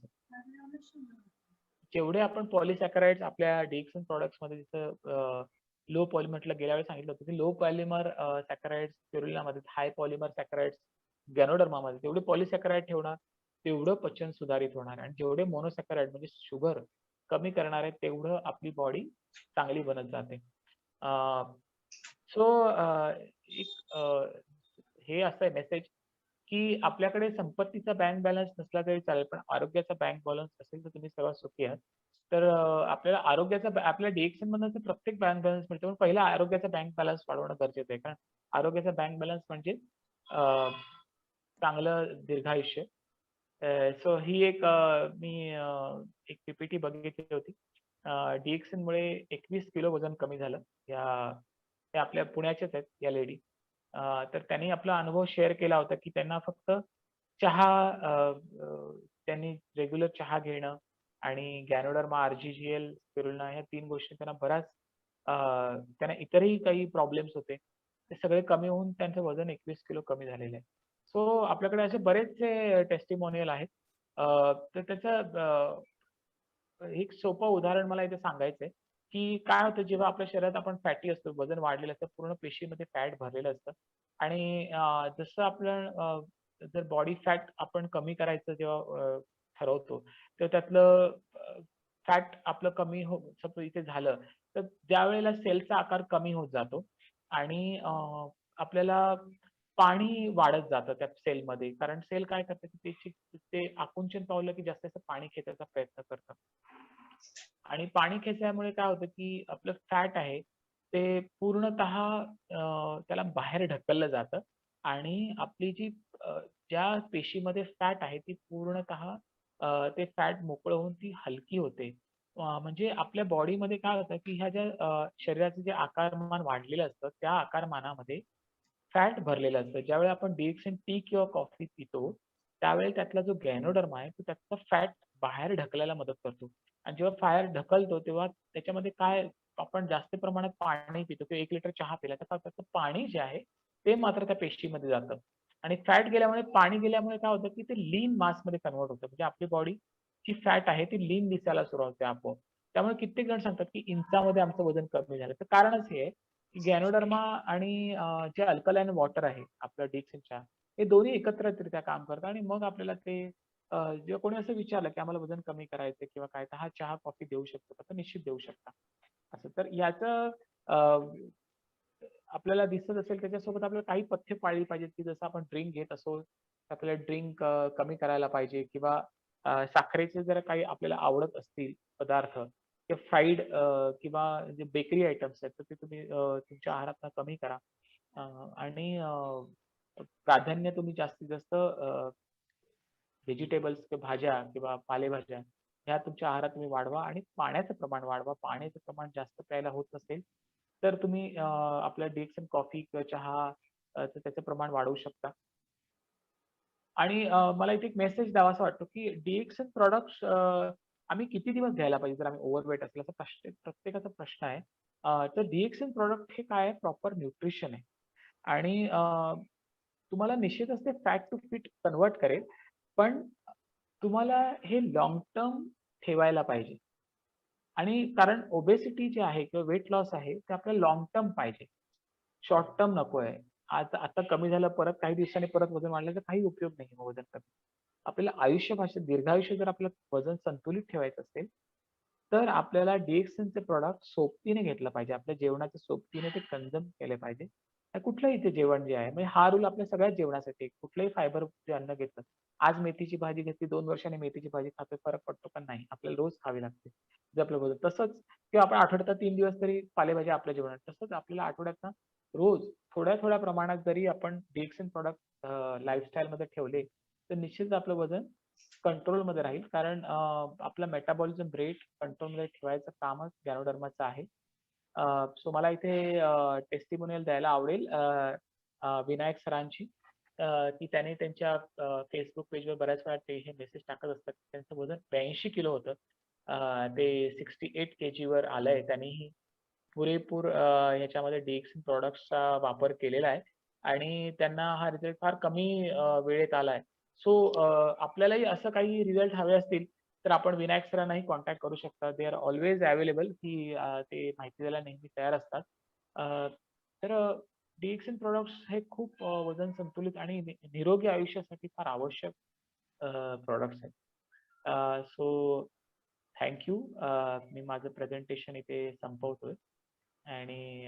जेवढे आपण पॉलिसॅकराइड्स आपल्या DHC प्रॉडक्ट्समध्ये जसं लो पॉली म्हटलं गेल्या वेळेस सांगितलं होतं, की लो पॉलिमर सॅकराइड्स स्पिरुलिनामध्ये, हाय पॉलिमर सॅकराइड्स गॅनोडर्मामध्ये तेवढे पॉलिसॅकराइड ठेवणार, तेवढं पचन सुधारित होणार आणि जेवढे मोनोसॅकराइड म्हणजे शुगर कमी करणार आहेत, तेवढं आपली बॉडी चांगली बनत जाते. सो एक हे असं आहे मेसेज, की आपल्याकडे संपत्तीचा बँक बॅलन्स नसला तरी चालेल, पण आरोग्याचा बँक बॅलन्स असेल तर तुम्ही सर्वात सुखी आहात. तर आपल्याला आरोग्याचा आपल्या DHCमधनं तर प्रत्येक बँक बॅलन्स मिळतो. पण पहिला आरोग्याचा बँक बॅलन्स वाढवणं गरजेचं आहे. कारण आरोग्याचा बँक बॅलन्स म्हणजे चांगलं दीर्घायुष्य. सो ही एक एक PPT बघितली होती. DHCमुळे 21 किलो वजन कमी झालं. त्या आपल्या पुण्याच्याच आहेत या लेडी. तर त्यांनी आपला अनुभव शेअर केला होता, की त्यांना फक्त चहा त्यांनी रेग्युलर चहा घेणं आणि गॅनोडर्मा, RGGL, स्पिरुलिना ह्या 3 गोष्टी त्यांना बऱ्याच त्यांना इतरही काही प्रॉब्लेम्स होते. ते सगळे कमी होऊन त्यांचं वजन 21 किलो कमी झालेलं आहे. सो आपल्याकडे असे बरेचसे टेस्टिमोनियल आहेत. तर त्याचं एक सोपं उदाहरण मला इथे सांगायचंय, की काय होतं जेव्हा आपल्या शरीरात आपण फॅटी असतो, वजन वाढलेलं असतं, पूर्ण पेशीमध्ये फॅट भरलेलं असतं आणि जसं आपलं जर बॉडी फॅट आपण कमी करायचं जेव्हा ठरवतो, तर त्यातलं फॅट आपलं कमी सपोज इथे झालं, तर ज्यावेळेला सेलचा आकार कमी होत जातो आणि आपल्याला पाणी वाढत जातं त्या सेलमध्ये. कारण सेल काय करतं, की ते आकुंचन पावलं, की जास्त जास्त पाणी खेचायचा प्रयत्न करतं. आणि पाणी खेचल्यामुळे काय होतं, की आपलं फॅट आहे, ते पूर्णतः त्याला बाहेर ढकललं जातं आणि आपली जी ज्या पेशीमध्ये फॅट आहे, ती पूर्णतः ते फॅट मोकळं होऊन ती हलकी होते. म्हणजे आपल्या बॉडीमध्ये काय होतं, की ह्या ज्या शरीराचं जे आकारमान वाढलेलं असतं, त्या आकारमानामध्ये फॅट भरलेलं असतं. ज्यावेळी आपण DHC टी किंवा कॉफी पितो, त्यावेळी त्यातला जो गॅनोडर्म आहे, तो त्यातलं फॅट बाहेर ढकलायला मदत करतो. आणि जेव्हा बाहेर ढकलतो, तेव्हा त्याच्यामध्ये काय आपण जास्त प्रमाणात पाणी पितो किंवा 1 लिटर चहा पिला, तर त्याचं पाणी जे आहे, ते मात्र त्या पेशीमध्ये जातं. आणि फॅट गेल्यामुळे, पाणी गेल्यामुळे काय होतं, की ते लीन मासमध्ये कन्व्हर्ट होतं. म्हणजे आपली बॉडी जी फॅट आहे, ती लीन दिसायला सुरुवात होते आपोआप. त्यामुळे कित्येक जण सांगतात, की इंचामध्ये आमचं वजन कमी झालं. तर कारणच हे आहे, की गॅनोडर्मा आणि जे अल्कलाईन वॉटर आहे आपलं DHCच्या, हे दोन्ही एकत्रितरित्या काम करतात आणि मग आपल्याला ते जेव्हा कोणी असं विचारलं, की आम्हाला वजन कमी करायचंय किंवा काय, तर हा चहा, कॉफी देऊ शकतो का? तर निश्चित देऊ शकता. असं तर याचं आपल्याला दिसत असेल त्याच्यासोबत आपल्याला काही पथ्य पाळली पाहिजेत, की जसं आपण ड्रिंक घेत असो, तर आपल्याला ड्रिंक कमी करायला पाहिजे किंवा साखरेचे जर काही आपल्याला आवडत असतील पदार्थ किंवा फ्राईड किंवा जे बेकरी आयटम्स आहेत, तर ते तुम्ही तुमच्या आहारातनं कमी करा. आणि प्राधान्य तुम्ही जास्तीत जास्त व्हेजिटेबल्स किंवा भाज्या किंवा पालेभाज्या ह्या तुमच्या आहारात तुम्ही वाढवा आणि पाण्याचं प्रमाण वाढवा. पाण्याचं प्रमाण जास्त प्यायला होत नसेल, तर तुम्ही आपलं डिएक्सन कॉफी किंवा चहा तर त्याचं प्रमाण वाढवू शकता. आणि मला इथे एक मेसेज द्यावासा वाटतो, की डिएक्सन प्रॉडक्ट्स आम्ही किती दिवस घ्यायला पाहिजे जर आम्ही ओव्हरवेट असल्याचा प्रत्येकाचा प्रश्न आहे. तर डिएक्सन प्रॉडक्ट हे काय आहे प्रॉपर न्यूट्रिशन आहे आणि तुम्हाला निश्चितच ते फॅट टू फिट कन्व्हर्ट करेल. पण तुम्हाला हे लाँग टर्म ठेवायला पाहिजे आणि कारण ओबेसिटी जे आहे किंवा वेट लॉस आहे, ते आपल्याला लाँग टर्म पाहिजे. शॉर्ट टर्म नको आहे. आता आता कमी झालं, परत काही दिवसांनी परत वजन वाढलं, तर काही उपयोग नाही मग वजन कमी. आपल्याला आयुष्यभाषेत दीर्घायुष्य जर आपलं वजन संतुलित ठेवायचं असेल, तर आपल्याला DXNचे प्रॉडक्ट सोबतीने घेतलं पाहिजे. आपल्या जेवणाच्या सोबतीने ते कन्झ्युम केले पाहिजे. कुठलंही ते जेवण जे आहे, म्हणजे हा रूल आपल्या सगळ्याच जेवणासाठी आहे. कुठलंही फायबर जे अन्न घेतलं. आज मेथीची भाजी घेतली, 2 वर्षांनी मेथीची भाजी खातोय, फरक पडतो का? नाही. आपल्याला रोज खावी लागते. जे आपलं वजन तसंच किंवा आपण आठवड्यातनं 3 दिवस तरी पालेभाज्या आपल्या जेवणात. तसंच आपल्याला आठवड्यातनं रोज थोड्या-थोड्या प्रमाणात जरी आपण DXN प्रॉडक्ट लाईफस्टाईलमध्ये ठेवले, तर निश्चितच आपलं वजन कंट्रोलमध्ये राहील. कारण आपलं मेटाबॉलिझम रेट कंट्रोलमध्ये ठेवायचं कामच गॅनोडर्माचं आहे. सो मला इथे टेस्टिमोनियल द्यायला आवडेल विनायक सरांची. की त्याने त्यांच्या Facebook पेजवर बऱ्याच वेळा ते हे मेसेज टाकत असतात. त्यांचं वजन 82 किलो होतं. ते 68 केजीवर आलंय. त्यांनीही पुरेपूर ह्याच्यामध्ये DXN प्रॉडक्ट्सचा वापर केलेला आहे आणि त्यांना हा रिझल्ट फार कमी वेळेत आलाय. सो आपल्यालाही असं काही रिझल्ट हवे असतील, तर आपण विनायक सरांनाही कॉन्टॅक्ट करू शकता. दे आर ऑल्वेज अवेलेबल की ते माहिती द्यायला नेहमी तयार असतात. अ, तर DXN प्रॉडक्ट्स हे खूप वजन संतुलित आणि निरोगी आयुष्यासाठी फार आवश्यक प्रॉडक्ट्स आहेत. So thank you. मी माझं प्रेझेंटेशन इथे संपवतोय आणि